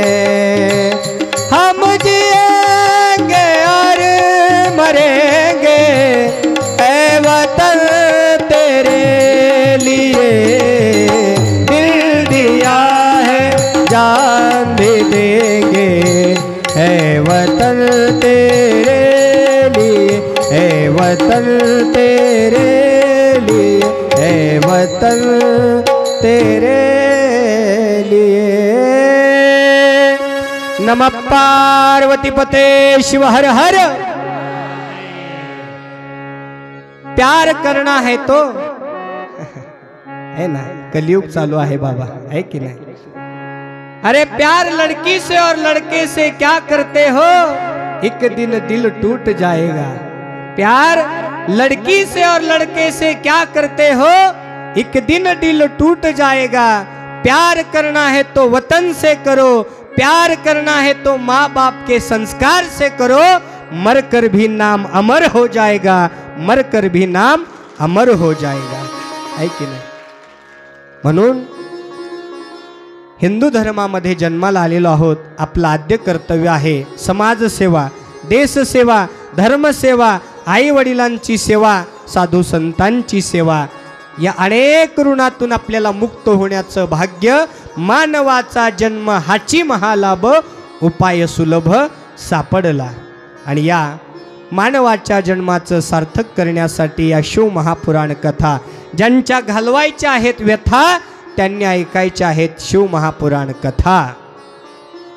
हम जिएंगे और मरेंगे ऐ वतन तेरे लिए, दिल दिया है जान भी देंगे है वतन तेरे लिए, है वतन तेरे लिए, है वतन तेरे लिए। नमः पार्वती पते शिव हर हर। प्यार करना है तो है ना, कलयुग चालू है बाबा, है कि नहीं? अरे प्यार लड़की से और लड़के से क्या करते हो, एक दिन दिल टूट जाएगा। प्यार लड़की से और लड़के से क्या करते हो, एक दिन दिल टूट जाएगा। प्यार करना है तो वतन से करो, प्यार करना है तो माँ बाप के संस्कार से करो, मर कर भी नाम अमर हो जाएगा, मर कर भी नाम अमर हो जाएगा, है की नाही? म्हणून हिंदू धर्मामध्ये जन्माला आलेलो आहोत, आपलं आद्य कर्तव्य आहे समाजसेवा, देशसेवा, धर्मसेवा, आई वडिलांची सेवा, साधू संतांची सेवा। या अनेक ऋणातून आपल्याला मुक्त होण्याचं भाग्य, मानवाचा जन्म हाची महालाभ, उपाय सुलभ सापडला। आणि या मानवाच्या जन्माचं सार्थक करण्यासाठी या शिव महापुराण कथा ज्यांच्या घालवायच्या आहेत व्यथा, त्यांनी ऐकायच्या आहेत शिव महापुराण कथा।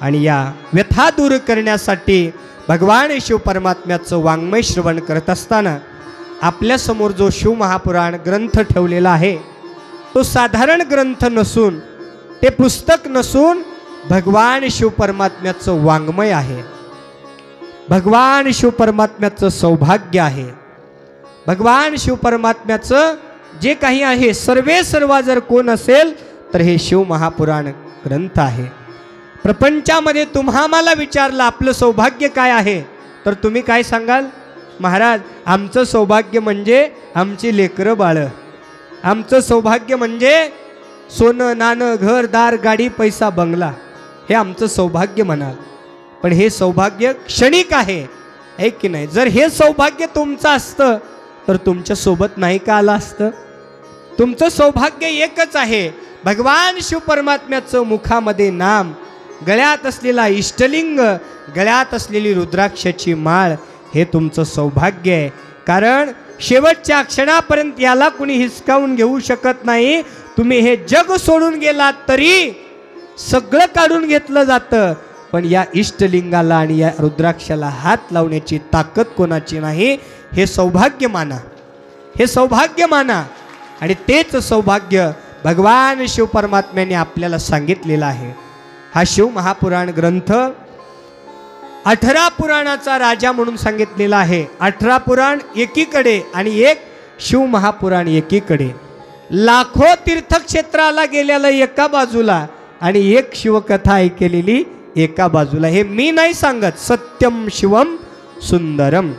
आणि या व्यथा दूर करण्यासाठी भगवान शिव परमात्म्याचं वाङ्मय श्रवण करत असताना आपल्या समोर जो शिव महापुराण ग्रंथ ठेवलेला आहे, तो साधारण ग्रंथ नसून, ते पुस्तक नसून, भगवान शिव परमात्म्याचं वाङ्मय आहे, भगवान शिव परमात्म्याचं सौभाग्य आहे, भगवान शिव परमात्म्याचं जे काही आहे सर्वे सर्वा जर कोण असेल तर हे शिव महापुराण ग्रंथ आहे. प्रपंचामध्ये तुम्हा मला विचारलं आपलं सौभाग्य काय आहे, तर तुम्ही काय सांगाल? महाराज आमचं सौभाग्य म्हणजे आमची लेकरं बाळं, आमचं सौभाग्य म्हणजे सोनं नाणं घरदार गाडी पैसा बंगला, हे आमचं सौभाग्य म्हणाल. पण हे सौभाग्य क्षणिक आहे की नाही? जर हे सौभाग्य तुमचं असतं तर तुमच्या सोबत नाही का आलं असतं? तुमचं सौभाग्य एकच आहे, भगवान शिव परमात्म्याचं मुखामध्ये नाम, गळ्यात असलेला इष्टलिंग, गळ्यात असलेली रुद्राक्षाची माळ, हे तुमचं सौभाग्य आहे. कारण शेवटच्या क्षणापर्यंत याला कुणी हिसकावून घेऊ शकत नाही. तुम्ही हे जग सोडून गेलात तरी सगळं काढून घेतलं जातं, पण या इष्टलिंगाला आणि या रुद्राक्षाला हात लावण्याची ताकद कोणाची नाही. हे सौभाग्य माना, हे सौभाग्य माना. आणि तेच सौभाग्य भगवान शिव परमात्म्याने आपल्याला सांगितलेलं आहे. हा शिव महापुराण ग्रंथ 18 पुराणाचा राजा म्हणून सांगितलेला आहे. 18 पुराण एकीकडे आणि एक शिव महापुराण एकीकडे. लाखो तीर्थक्षेत्राला गेलेलं एका बाजूला आणि एक शिवकथा ऐकलेली एका बाजूला. हे मी नाही सांगत, सत्यम शिवम सुंदरम.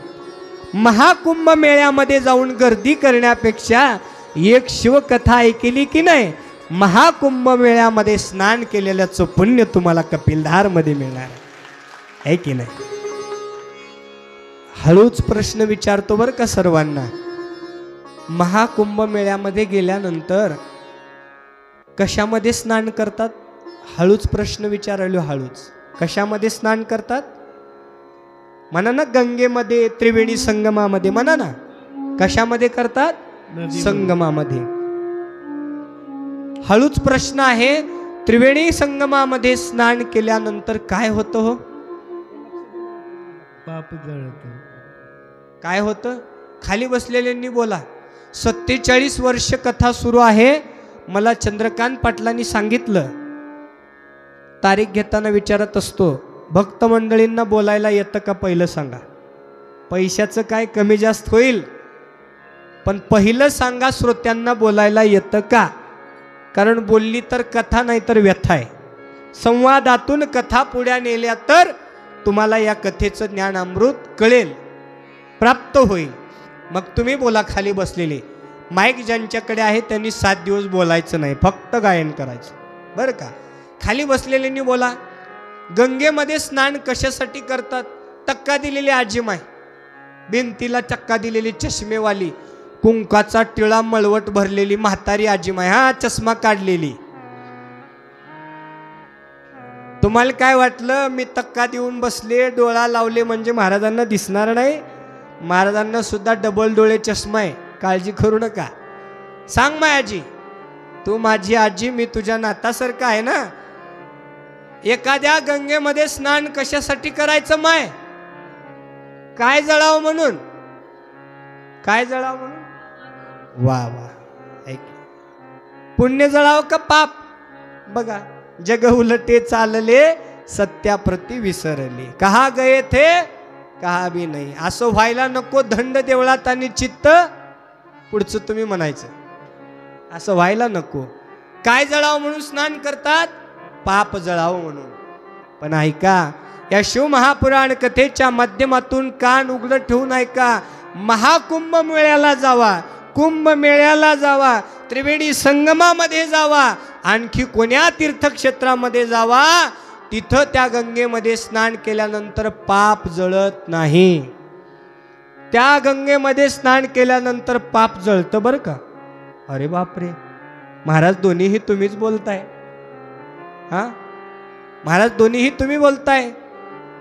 महाकुंभ मेळ्यामध्ये जाऊन गर्दी करण्यापेक्षा एक शिवकथा ऐकली की नाही, महाकुंभ मेळ्यामध्ये स्नान केलेल्याचं पुण्य तुम्हाला कपिलधारमध्ये मिळणार आहे की नाही? हळूच प्रश्न विचारतो बरं का सर्वांना. महाकुंभ मेळ्यामध्ये गेल्यानंतर कशामध्ये स्नान करतात? हळूच प्रश्न विचारलो, हळूच. कशामध्ये स्नान करतात? म्हणा ना, गंगेमध्ये, त्रिवेणी संगमामध्ये म्हणा ना. कशामध्ये करतात? संगमामध्ये. हळूच प्रश्न आहे, त्रिवेणी संगमामध्ये स्नान केल्यानंतर काय होतं हो? पाप जळतं. काय होतं? खाली बसलेल्यांनी बोला. 47 वर्ष कथा सुरू आहे. मला चंद्रकांत पाटलांनी सांगितलं, तारीख घेताना विचारत असतो, भक्त मंडळींना बोलायला येतं का पहिलं सांगा. पैशाचं काय कमी जास्त होईल, पण पहिलं सांगा श्रोत्यांना बोलायला येतं का? कारण बोलली तर कथा नाही तर व्यथा आहे. संवादातून कथा पुढे नेल्या तर तुम्हाला या कथेचं ज्ञान अमृत कळेल, प्राप्त होईल. मग तुम्ही बोला खाली बसलेले. माईक ज्यांच्याकडे आहे त्यांनी 7 दिवस बोलायचं नाही, फक्त गायन करायचं बरं का. खाली बसलेल्यांनी बोला. गंगेमध्ये स्नान कशासाठी करतात? टक्का दिलेली आजीमाय, भिंतीला चक्का दिलेली चष्मेवाली, कुंकाचा टिळा मळवट भरलेली म्हातारी आजीमाय, हा चष्मा काढलेली. तुम्हाला काय वाटलं मी तक्का देऊन बसले, डोळा लावले म्हणजे महाराजांना दिसणार नाही? महाराजांना सुद्धा डबल डोळे चष्मा आहे, काळजी करू नका. सांग माय आजी, तू माझी आजी, मी तुझ्या नातासारखा आहे ना. एखाद्या गंगेमध्ये स्नान कशासाठी करायचं माय? काय जळावं म्हणून? काय जळावं म्हणून? वा वा, ऐक. पुण्य जळावं का पाप? बघा, जग उलटे चालले, सत्याप्रती विसरले, कहा गये थे कहा भी नाही. असं व्हायला नको. दंड देवळात आणि चित्त पुढचं तुम्ही म्हणायचं, असं व्हायला नको. काय जळावं म्हणून स्नान करतात? पाप जळावं म्हणून. पण ऐका, या शिव महापुराण कथेच्या माध्यमातून कान उघडं ठेवून ऐका. महाकुंभ मेळ्याला जावा, कुंभ मेळ्याला जावा, त्रिवेणी संगमामध्ये जावा, आणखी कोण्या तीर्थक्षेत्रामध्ये जावा, तिथं त्या गंगेमध्ये स्नान केल्यानंतर पाप जळत नाही. त्या गंगेमध्ये स्नान केल्यानंतर पाप जळतं बरं का. अरे बापरे, महाराज दोन्हीही तुम्हीच बोलताय. हा महाराज, दोन्हीही तुम्ही बोलताय.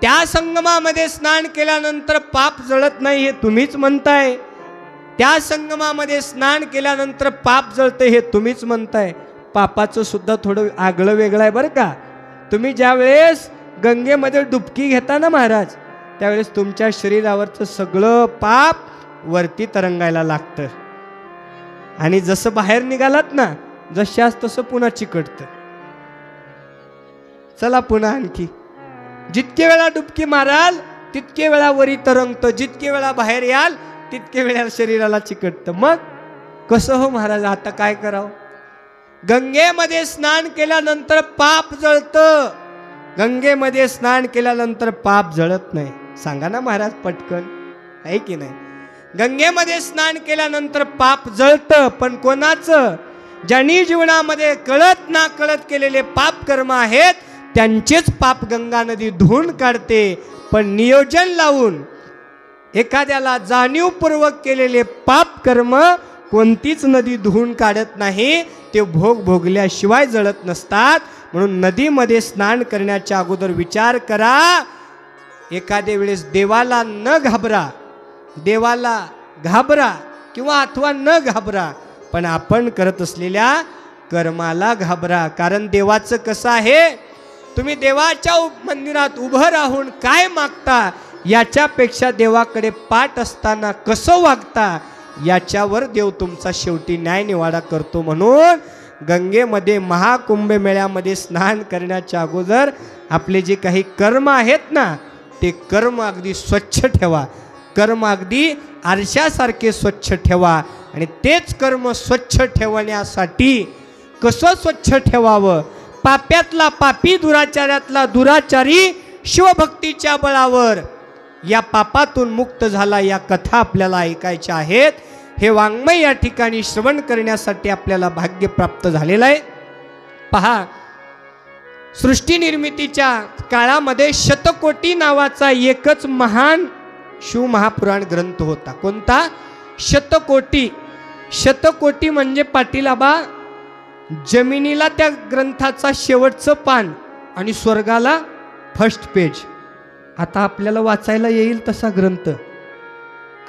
त्या संगमामध्ये स्नान केल्यानंतर पाप जळत नाही हे तुम्हीच म्हणताय. त्या संगमामध्ये स्नान केल्यानंतर पाप जळते हे तुम्हीच म्हणताय. पापाचं सुद्धा थोडं आगळं वेगळं आहे बरं का. तुम्ही ज्या वेळेस गंगेमध्ये डुबकी घेता ना महाराज, त्यावेळेस तुमच्या शरीरावरचं सगळं पाप वरती तरंगायला लागतं, आणि जसं बाहेर निघालात ना, जशास तसं पुन्हा चिकटतं. चला पुन्हा आणखी. जितके वेळा डुबकी माराल तितके वेळा वरी तरंगतं, जितके वेळा बाहेर याल तितके वेळा शरीराला चिकटतं. मग कसं हो महाराज, आता काय करावं? गंगेमध्ये स्नान केल्यानंतर पाप जळतं, गंगेमध्ये स्नान केल्यानंतर पाप जळत नाही. सांगा ना महाराज पटकन, आहे की नाही? गंगेमध्ये स्नान केल्यानंतर पाप जळतं, पण कोणाचं? ज्यांनी जीवनामध्ये कळत ना कळत केलेले पाप कर्म आहेत त्यांचेच पाप गंगा नदी धुवून काढते. पण नियोजन लावून एखाद्याला जाणीवपूर्वक केलेले पाप कर्म कोणतीच नदी धुवून काढत नाही, ते भोग भोगल्याशिवाय जळत नसतात. म्हणून नदीमध्ये स्नान करण्याच्या अगोदर विचार करा. एखाद्या वेळेस देवाला न घाबरा, देवाला घाबरा किंवा अथवा न घाबरा, पण आपण करत असलेल्या कर्माला घाबरा. कारण देवाचं कसं आहे, तुम्ही देवाच्या मंदिरात उभं राहून काय मागता याच्यापेक्षा देवाकडे पाठ असताना कसं वागता याच्यावर देव तुमचा शेवटी न्याय निवाडा करतो. म्हणून गंगेमध्ये महाकुंभमेळ्यामध्ये स्नान करण्याच्या अगोदर आपले जे काही कर्म आहेत ना, ते कर्म अगदी स्वच्छ ठेवा, कर्म अगदी आरशासारखे स्वच्छ ठेवा. आणि तेच कर्म स्वच्छ ठेवण्यासाठी कसं स्वच्छ ठेवावं? पाप्यातला पापी, दुराचार्यातला दुराचारी शिवभक्तीच्या बळावर या पापातून मुक्त झाला. या कथा आपल्याला ऐकायच्या आहेत. हे वाङ्मय या ठिकाणी श्रवण करण्यासाठी आपल्याला भाग्य प्राप्त झालेलं आहे. पहा, सृष्टी निर्मितीच्या काळामध्ये शतकोटी नावाचा एकच महान शिवमहापुराण ग्रंथ होता. कोणता? शतकोटी. शतकोटी म्हणजे पाटील आबा, जमिनीला त्या ग्रंथाचा शेवटचं पान आणि स्वर्गाला फर्स्ट पेज. आता आपल्याला वाचायला येईल तसा ग्रंथ.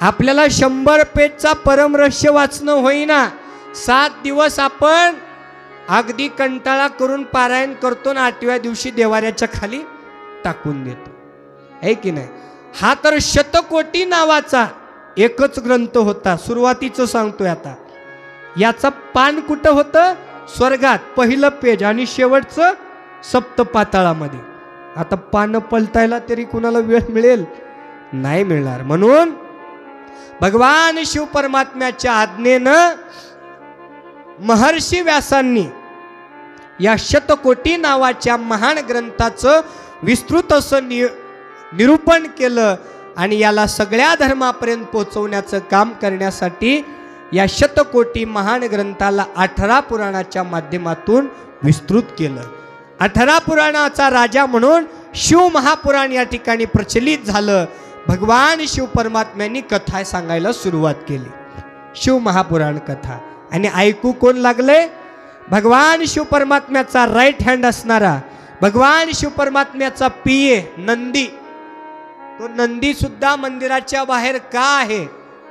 आपल्याला 100 पेजचा परमरहस्य वाचणं होईना. 7 दिवस आपण अगदी कंटाळा करून पारायण करतो ना, 8व्या दिवशी देवाऱ्याच्या खाली टाकून देतो, आहे की नाही? हा तर शतकोटी नावाचा एकच ग्रंथ होता. सुरुवातीचं सांगतोय आता. याचा पान कुठं होतं? स्वर्गात पहिलं पेज आणि शेवटचं सप्तपाताळामध्ये. आता पानं पलटायला तरी कुणाला वेळ मिळेल? नाही मिळणार. म्हणून भगवान शिव परमात्म्याच्या आज्ञेनं महर्षी व्यासांनी या शतकोटी नावाच्या महान ग्रंथाचं विस्तृत असं निरूपण केलं. आणि याला सगळ्या धर्मापर्यंत पोहोचवण्याचं काम करण्यासाठी या शतकोटी महान ग्रंथाला 18 पुराणाच्या माध्यमातून विस्तृत केलं. 18 पुराणाचा राजा म्हणून शिव महापुराण या ठिकाणी प्रचलित झालं. भगवान शिव परमात्म्यांनी कथा सांगायला सुरुवात केली, शिव महापुराण कथा. आणि ऐकू कोण लागले? भगवान शिव परमात्म्याचा राईट हँड असणारा, भगवान शिव परमात्म्याचा पिये नंदी. तो नंदी सुद्धा मंदिराच्या बाहेर का आहे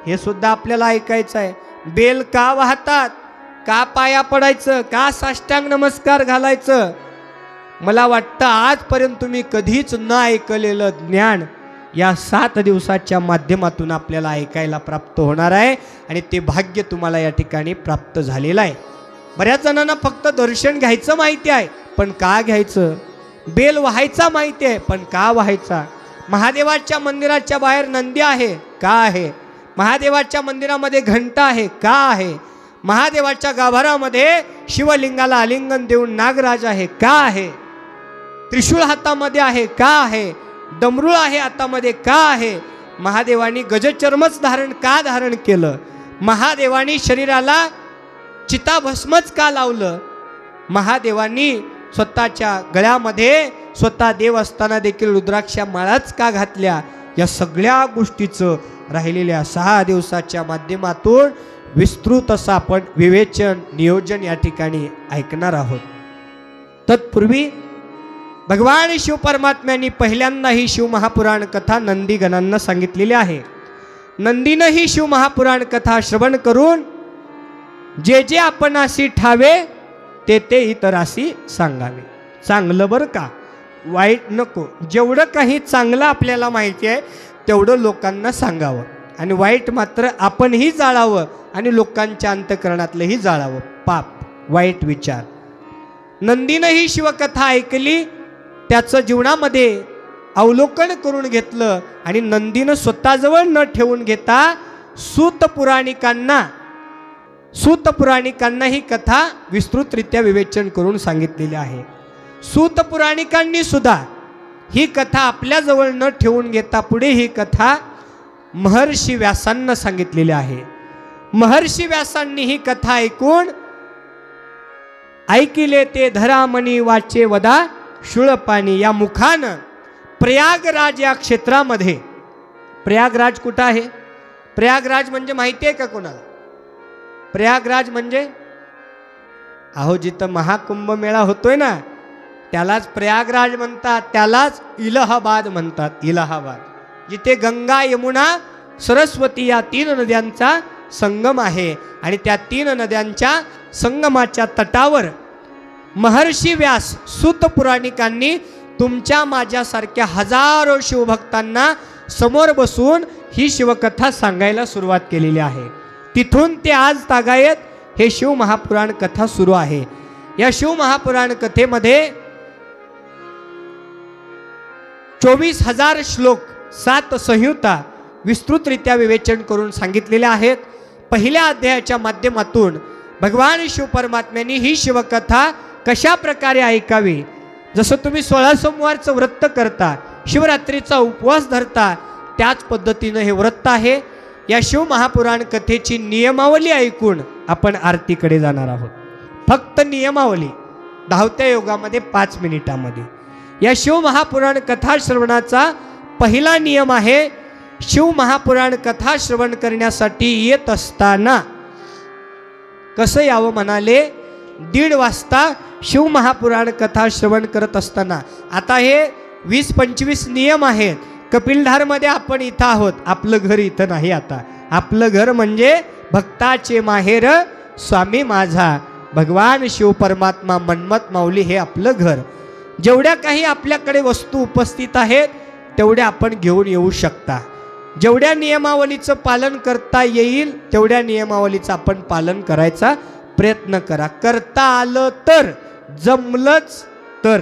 हे सुद्धा आपल्याला ऐकायचं आहे. बेल का वाहतात, का पाया पडायचं, का साष्टांग नमस्कार घालायचं? मला वाटतं आजपर्यंत तुम्ही कधीच न ऐकलेलं ज्ञान या 7 दिवसाच्या माध्यमातून आपल्याला ऐकायला प्राप्त होणार आहे. आणि ते भाग्य तुम्हाला या ठिकाणी प्राप्त झालेलं आहे. बऱ्याच जणांना फक्त दर्शन घ्यायचं माहिती आहे, पण का घ्यायचं? बेल व्हायचा माहिती आहे, पण का व्हायचा? महादेवाच्या मंदिराच्या बाहेर नंदी आहे, का आहे? महादेवाच्या मंदिरामध्ये घंटा आहे, का आहे? महादेवाच्या गाभारामध्ये शिवलिंगाला आलिंगन देऊन नागराज आहे, का आहे? त्रिशूळ हातामध्ये आहे, का आहे? डमरूळ आहे हातामध्ये, का आहे? महादेवानी गजचर्मच का धारण केलं? महादेवानी शरीराला चिताभस्मच का लावलं? महादेवानी स्वतःच्या गळ्यामध्ये स्वतः देव असताना देखील रुद्राक्षा माळाच का घातल्या? या सगळ्या गोष्टीचं राहिलेल्या 6 दिवसाच्या माध्यमातून विस्तृत असं आपण विवेचन नियोजन या ठिकाणी ऐकणार आहोत. तत्पूर्वी भगवान शिव परमात्म्यांनी पहिल्यांदा ही शिव महापुराण कथा नंदीगणांना सांगितलेली आहे. नंदीनं ही शिव महापुराण कथा श्रवण करून जे जे आपणासी ठावे ते ते इतरासी सांगावे. चांगलं बरं का, वाईट नको. जेवढं काही चांगलं आपल्याला माहिती आहे तेवढं लोकांना सांगावं, आणि वाईट मात्र आपणही जाळावं आणि लोकांच्या अंतःकरणातलंही जाळावं पाप, वाईट विचार. नंदीनं ही शिवकथा ऐकली, त्याचं जीवनामध्ये अवलोकन करून घेतलं. आणि नंदीनं स्वतःजवळ न ठेवून घेता सूत पुराणिकांना सूत पुराणिकांना ही कथा विस्तृतरित्या विवेचन करून सांगितलेली आहे. सूत पुराणिकांनी सुद्धा ही कथा आपल्याजवळ न ठेवून घेता पुढे ही कथा महर्षी व्यासांना सांगितलेली आहे. महर्षी व्यासांनी ही कथा ऐकून ऐकिले ते धरामणी वाचे वदा शूळपाणी या मुखानं प्रयागराज या क्षेत्रामध्ये, प्रयागराज कुठं आहे? प्रयागराज म्हणजे माहिती आहे का कोणाला? प्रयागराज म्हणजे अहो जिथं महाकुंभ मेळा होतोय ना त्यालाच प्रयागराज म्हणतात, त्यालाच इलाहाबाद म्हणतात. इलाहाबाद जिथे गंगा यमुना सरस्वती या 3 नद्यांचा संगम आहे आणि त्या 3 नद्यांच्या संगमाच्या तटावर महर्षी व्यास सूत पुराणिकांनी तुमच्या माझ्यासारख्या हजारो शिवभक्तांना समोर बसून ही शिवकथा सांगायला सुरुवात केलेली आहे. तिथून ते आज तागायत हे शिव महापुराण कथा सुरू आहे. या शिव महापुराण कथेमध्ये 24,000 श्लोक 7 संहिता विस्तृतरित्या विवेचन करून सांगितलेल्या आहेत. पहिल्या अध्यायाच्या माध्यमातून भगवान शिव परमात्म्यांनी ही शिवकथा कशा प्रकारे ऐकावी, जसं तुम्ही 16 सोमवारचं व्रत करता, शिवरात्रीचा उपवास धरता, त्याच पद्धतीनं हे व्रत आहे. या शिव महापुराण कथेची नियमावली ऐकून आपण आरतीकडे जाणार आहोत. फक्त नियमावली धावत्या योगामध्ये 5 मिनिटामध्ये. या शिव महापुराण कथा श्रवणाचा पहिला नियम आहे, शिव महापुराण कथा श्रवण करण्यासाठी येत असताना कसं यावं म्हणाले? 1:30 वाजता शिव महापुराण कथा श्रवण करत असताना. आता हे 20-25 नियम आहेत. कपिलधारमध्ये आपण इथं आहोत, आपलं घर इथं नाही. आता आपलं घर म्हणजे भक्ताचे माहेर स्वामी माझा भगवान शिव परमात्मा मन्मथ माऊली हे आपलं घर. जेवढ्या काही आपल्याकडे वस्तू उपस्थित आहेत तेवढ्या आपण घेऊन येऊ शकता. जेवढ्या नियमावलीचं पालन करता येईल तेवढ्या नियमावलीचं आपण पालन करायचा प्रयत्न करा. करता आलं तर, जमलंच तर,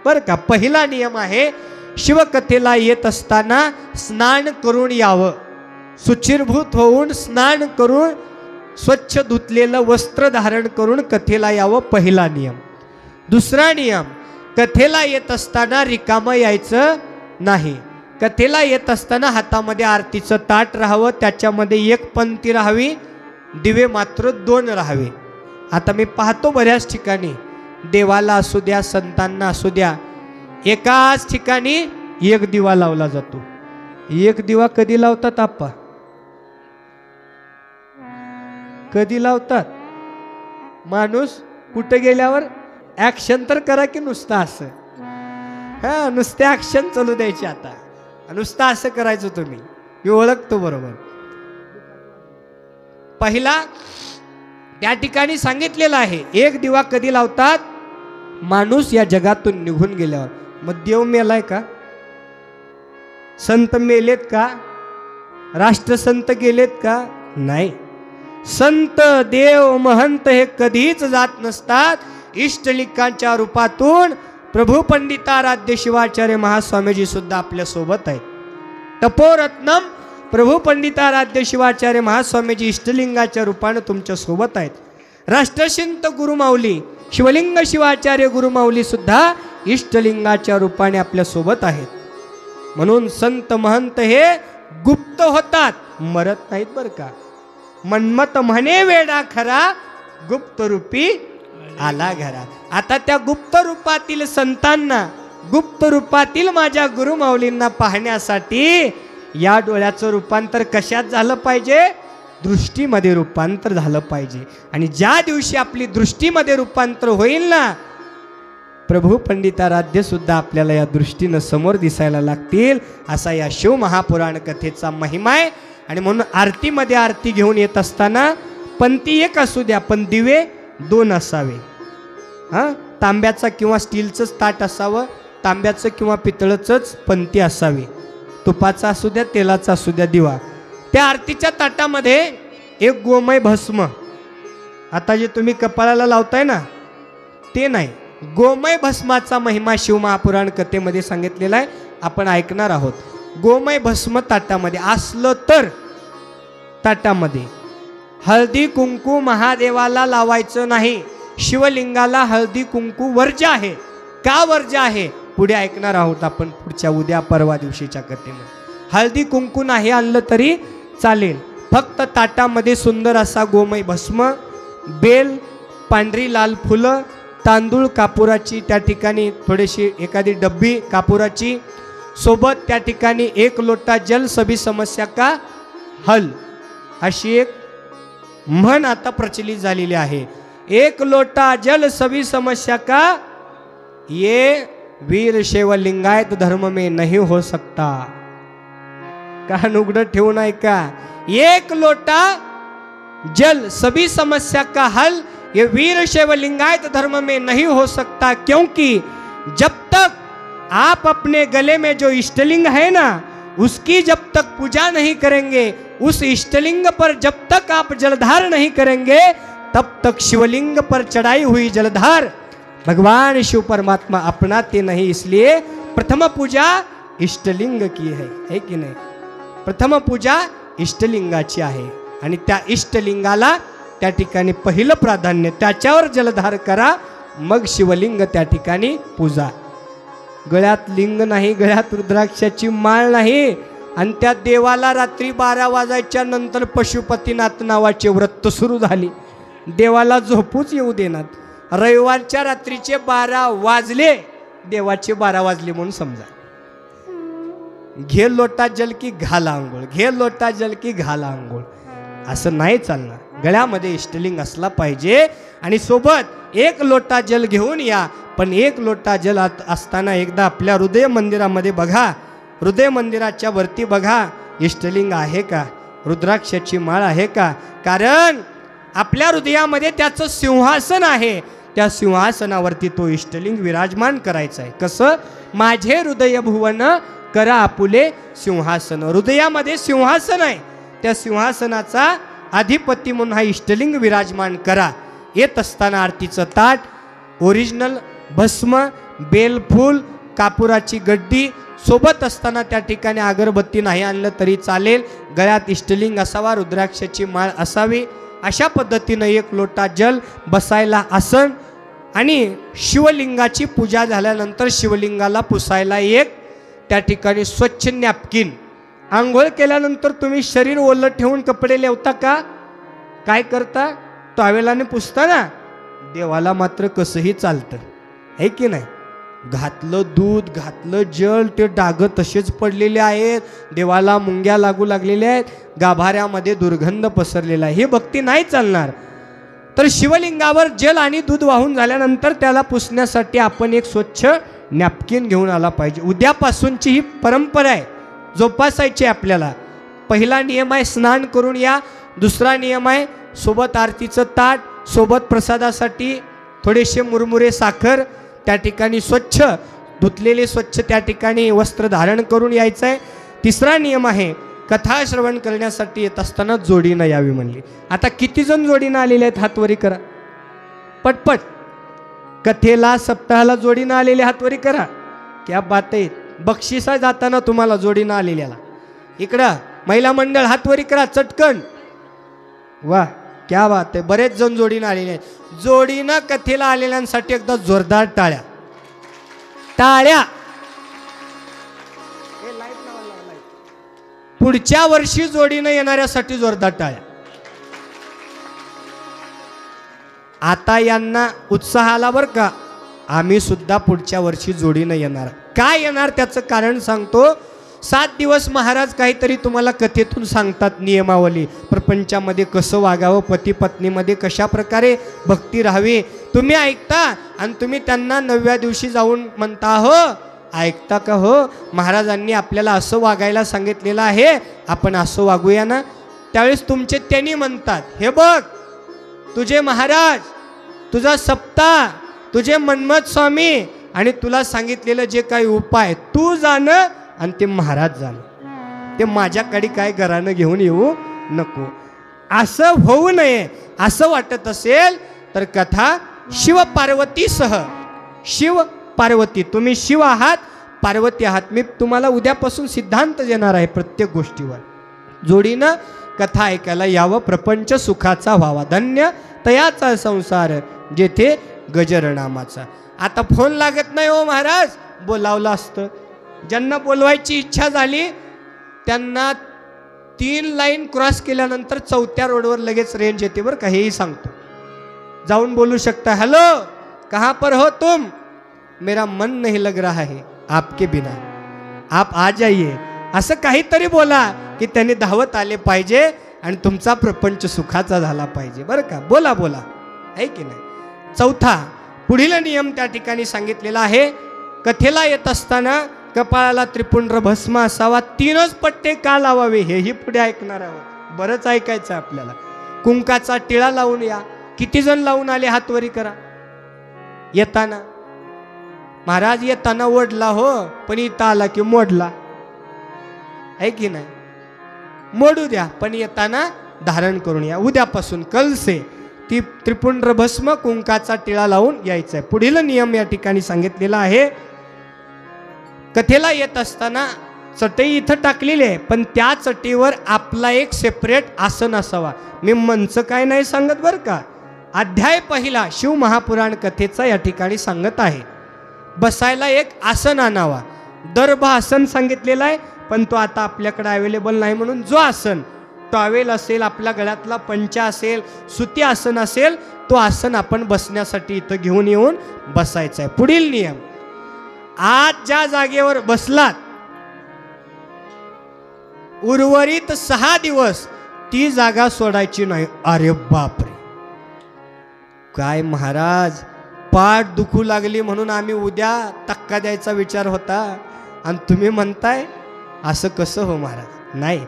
बरं का. पहिला नियम आहे, शिवकथेला येत असताना स्नान करून यावं. शुचिर्भूत होऊन स्नान करून स्वच्छ धुतलेलं वस्त्र धारण करून कथेला यावं. पहिला नियम. दुसरा नियम, कथेला येत असताना रिकामं यायचं नाही. कथेला येत असताना हातामध्ये आरतीचं ताट राहावं, त्याच्यामध्ये 1 पंक्ती राहावी, दिवे मात्र 2 राहावे. आता मी पाहतो बऱ्याच ठिकाणी देवाला असू द्या, संतांना असू द्या, एकाच ठिकाणी 1 दिवा लावला जातो. 1 दिवा कधी लावतात आप्पा? कधी लावतात? माणूस कुठे गेल्यावर ॲक्शन तर करा की नुसतं असं? हा, नुसते ॲक्शन चालू द्यायचे. आता नुसतं असं करायचं तुम्ही, मी ओळखतो बरोबर. पहिला त्या ठिकाणी सांगितलेलं आहे, 1 दिवा कधी लावतात? माणूस या जगातून निघून गेल्यावर. मग देव मेलाय का? संत मेलेत का? राष्ट्रसंत गेलेत का? नाही. संत देव महंत हे कधीच जात नसतात. इष्टलिकांच्या रूपातून प्रभू पंडिताराध्य शिवाचार्य महास्वामीजी सुद्धा आपल्या सोबत आहेत. तपोरत्नम प्रभू पंडिताराध्य शिवाचार्य महास्वामीजी इष्टलिंगाच्या रूपाने तुमच्या सोबत आहेत. राष्ट्रसंत गुरुमाऊली शिवलिंग शिवाचार्य गुरुमाऊली सुद्धा इष्टलिंगाच्या रूपाने आपल्या सोबत आहेत. म्हणून संत महंत हे गुप्त होतात, मरत नाहीत बरं का. मन्मथ म्हणे वेडा खरा, गुप्त रूपी आला घरा. आता त्या गुप्त रूपातील संतांना, गुप्त रूपातील माझ्या गुरुमाऊलींना पाहण्यासाठी या डोळ्याचं रूपांतर कशात झालं पाहिजे? दृष्टीमध्ये रूपांतर झालं पाहिजे. आणि ज्या दिवशी आपली दृष्टीमध्ये रूपांतर होईल ना, प्रभू पंडिताराध्य सुद्धा आपल्याला या दृष्टीनं समोर दिसायला लागतील. असा या शिव महापुराण कथेचा महिमा आहे. आणि म्हणून आरतीमध्ये आरती घेऊन येत असताना पंक्ती 1 असू द्या, पण दिवे 2 असावे. हां, तांब्याचा किंवा स्टीलचंच ताट असावं, तांब्याचं किंवा पितळचंच पंक्ती असावी. तुपाचा असू द्या, तेलाचा असू द्या दिवा. त्या आरतीच्या ताटामध्ये 1 गोमय भस्म. आता जे तुम्ही कपाळाला लावताय ना ते नाही, गोमय भस्माचा महिमा शिव महापुराण कथेमध्ये सांगितलेला आहे, आपण ऐकणार आहोत. गोमय भस्म ताटामध्ये असलं तर ताटामध्ये हळदी कुंकू महादेवाला लावायचं नाही. शिवलिंगाला हळदी कुंकू वर्ज्य आहे. का वर्ज्य आहे पुढे ऐकणार आहोत आपण पुढच्या उद्या परवा दिवशीच्या कथेमध्ये. हळदी कुंकू नाही आणलं तरी चालेल. फक्त ताटामध्ये सुंदर असा गोमय भस्म, बेल, पांढरी लाल फुलं, तांदूळ कापुराची, त्या ठिकाणी थोडीशी एखादी डब्बी कापुराची, सोबत त्या ठिकाणी 1 लोटा जल सभी समस्या का हल, अशी एक म्हण आता प्रचलित झालेली आहे. 1 लोटा जल सभी समस्या का, ये वीर शैव लिंगायत धर्म में नहीं हो सकता. कान उघडं ठेवून ऐका. 1 लोटा जल सभी समस्या का हल, ये वीर शैव लिंगायत धर्म में नहीं हो सकता. क्योंकि जब तक आप अपने गले में जो इष्टलिंग है ना, उसकी जब तक पूजा नहीं करेंगे, उस इष्टलिंग पर जब तक आप जलधार नहीं करेंगे, तब तक शिवलिंग पर चढ़ाई हुई जलधार भगवान शिव परमात्मा अपनाते नहीं. इसलिए प्रथम पूजा इष्टलिंग की है कि नहीं. प्रथम पूजा इष्टलिंगाची आहे आणि त्या इष्टलिंगाला त्या ठिकाणी पहिलं प्राधान्य, त्याच्यावर जलधार करा, मग शिवलिंग त्या ठिकाणी पूजा. गळ्यात लिंग नाही, गळ्यात रुद्राक्षाची माळ नाही, आणि त्या देवाला रात्री 12 वाजायच्या नंतर पशुपतीनाथ नावाचे व्रत सुरू झाले. देवाला झोपूच येऊ देणार. रविवारच्या रात्रीचे 12 वाजले, देवाचे 12 वाजले म्हणून समजा. घे लोटा जल की घाला आंघोळ, घे लोटा जल की घाला आंघोळ, असं नाही चालणार. गळ्यामध्ये इष्टलिंग असला पाहिजे आणि सोबत 1 लोटा जल घेऊन या. पण 1 लोटा जल असताना एकदा आपल्या हृदय मंदिरामध्ये बघा, हृदय मंदिराच्या वरती बघा, इष्टलिंग आहे का, रुद्राक्षाची माळ आहे का. कारण आपल्या हृदयामध्ये त्याचं सिंहासन आहे. त्या सिंहासनावरती तो इष्टलिंग विराजमान करायचा आहे. कसं, माझे हृदय भुवन करा आपुले सिंहासन. हृदयामध्ये सिंहासन आहे, त्या सिंहासनाचा अधिपती म्हणून हा इष्टलिंग विराजमान करा. येत असताना आरतीचं ताट, ओरिजिनल भस्म, बेलफूल, कापुराची गड्डी, सोबत असताना त्या ठिकाणी अगरबत्ती नाही आणलं तरी चालेल. गळ्यात इष्टलिंग असावा, रुद्राक्षाची माळ असावी. अशा पद्धतीनं 1 लोटा जल, बसायला आसन, आणि शिवलिंगाची पूजा झाल्यानंतर शिवलिंगाला पुसायला एक त्या ठिकाणी स्वच्छ नॅपकिन. आंघोळ केल्यानंतर तुम्ही शरीर ओलं ठेवून कपडे लावता का, काय करता, टॉवेलाने पुसता ना. देवाला मात्र कसंही चालतं, आहे की नाही. घातलं दूध, घातलं जल, ते डाग तसेच पडलेले आहेत, देवाला मुंग्या लागू लागलेल्या आहेत, गाभाऱ्यामध्ये दुर्गंध पसरलेला आहे. हे भक्ती नाही चालणार. तर शिवलिंगावर जल आणि दूध वाहून झाल्यानंतर त्याला पुसण्यासाठी आपण एक स्वच्छ नॅपकिन घेऊन आला पाहिजे. उद्यापासूनची ही परंपरा आहे, जोपासायची आपल्याला. पहिला नियम आहे स्नान करून या. दुसरा नियम आहे सोबत आरतीचं ताट, सोबत प्रसादासाठी थोडेसे मुरमुरे, साखर, त्या ठिकाणी स्वच्छ धुतलेले स्वच्छ त्या ठिकाणी वस्त्र धारण करून यायचं आहे. तिसरा नियम आहे कथा श्रवण करण्यासाठी येत असताना जोडीनं यावी म्हणली. आता किती जण जोडीनं आलेले आहेत, हातवरी करा पटपट. कथेला सप्ताहाला जोडीनं आलेले हातवरी करा. क्या बात आहे. बक्षिसा जाताना तुम्हाला जोडीनं आलेल्याला इकडं महिला मंडळ हातवरी करा चटकन. वा क्या बात आहे. बरेच जण जोडीनं आलेले आहेत. जोडीनं कथेला आलेल्यांसाठी एकदा जोरदार टाळ्या, टाळ्या. पुढच्या वर्षी जोडीनं येणाऱ्यासाठी जोरदार टाळ्या. आता यांना उत्साह आला बरं का. आम्ही सुद्धा पुढच्या वर्षी जोडीनं येणार. काय येणार त्याचं कारण सांगतो. 7 दिवस महाराज काहीतरी तुम्हाला कथेतून सांगतात नियमावली, प्रपंचामध्ये कसं वागावं, पती पत्नीमध्ये कशा प्रकारे भक्ती राहावी. तुम्ही ऐकता आणि तुम्ही त्यांना 9व्या दिवशी जाऊन म्हणता, हो ऐकता का हो, महाराजांनी आपल्याला असं वागायला सांगितलेलं आहे, आपण असं वागूया ना. त्यावेळेस तुमचे त्यांनी म्हणतात, हे बघ तुझे महाराज, तुझा सप्ताह, तुझे मन्मथ स्वामी आणि तुला सांगितलेलं जे काही उपाय तू जाणं आणि ते महाराज जाणं, ते माझ्याकडे काय घरानं घेऊन येऊ नको. असं होऊ नये. असं वाटत असेल तर कथा शिव पार्वतीसह, शिव पार्वती, तुम्ही शिव आहात, पार्वती आहात. मी तुम्हाला उद्यापासून सिद्धांत देणार आहे प्रत्येक गोष्टीवर. जोडीनं कथा ऐकायला यावं, प्रपंच सुखाचा व्हावा, धन्य तयाचा संसार जेथे गजरनामाचा. आता फोन लागत नाही हो महाराज, बोलावलं असतं. ज्यांना बोलवायची इच्छा झाली त्यांना 3 लाईन क्रॉस केल्यानंतर 4थ्या रोडवर लगेच रेंज येते बरं का, हेही सांगतो. जाऊन बोलू शकता, हॅलो कहाँ पर हो तुम, मेरा मन नहीं लग रहा है आपके बिना, आप आ जाइए, असं काहीतरी बोला की त्यांनी धावत आले पाहिजे आणि तुमचा प्रपंच सुखाचा झाला पाहिजे बरं का. बोला बोला, आहे की नाही. 4था पुढील नियम त्या ठिकाणी सांगितलेला आहे. कथेला येत असताना कपाळाला त्रिपुंड्र भस्म असावा, 3च पट्टे का लावावे हेही पुढे ऐकणार आहोत. बरंच ऐकायचं आपल्याला. कुंकाचा टिळा लावून या. किती जण लावून आले हात वरी करा. येताना महाराज येताना ओढला हो, पण इथं आला की मोडला, आहे की नाही. मोडू द्या पण येताना धारण करून या. उद्यापासून कल से ती त्रिपुंड्र भस्म कुंकाचा टिळा लावून यायचं आहे. पुढील नियम या ठिकाणी सांगितलेला आहे. कथेला येत असताना चटई इथं टाकलेली आहे, पण त्या चटईवर आपला एक सेपरेट आसन असावा. मी मंच काय नाही सांगत बरं का. अध्याय पहिला शिव महापुराण कथेचा या ठिकाणी सांगत आहे. बसायला एक आसन आणावा. दर्भ आसन सांगितलेला आहे, पण तो आता आपल्याकडे अवेलेबल नाही, म्हणून जो आसन टॉवेल असेल, आपल्या गळ्यातला पंचा असेल, सुती आसन असेल, तो आसन आपण बसण्यासाठी इथं घेऊन येऊन बसायचं आहे. पुढील नियम, आज ज्या जागेवर बसलात उर्वरित 6 दिवस ती जागा सोडायची नाही. अरे बापरे, काय महाराज, पाठ दुखू लागली म्हणून आम्ही उद्या टक्का द्यायचा विचार होता आणि तुम्ही म्हणताय असं कसं हो महाराज. नाही,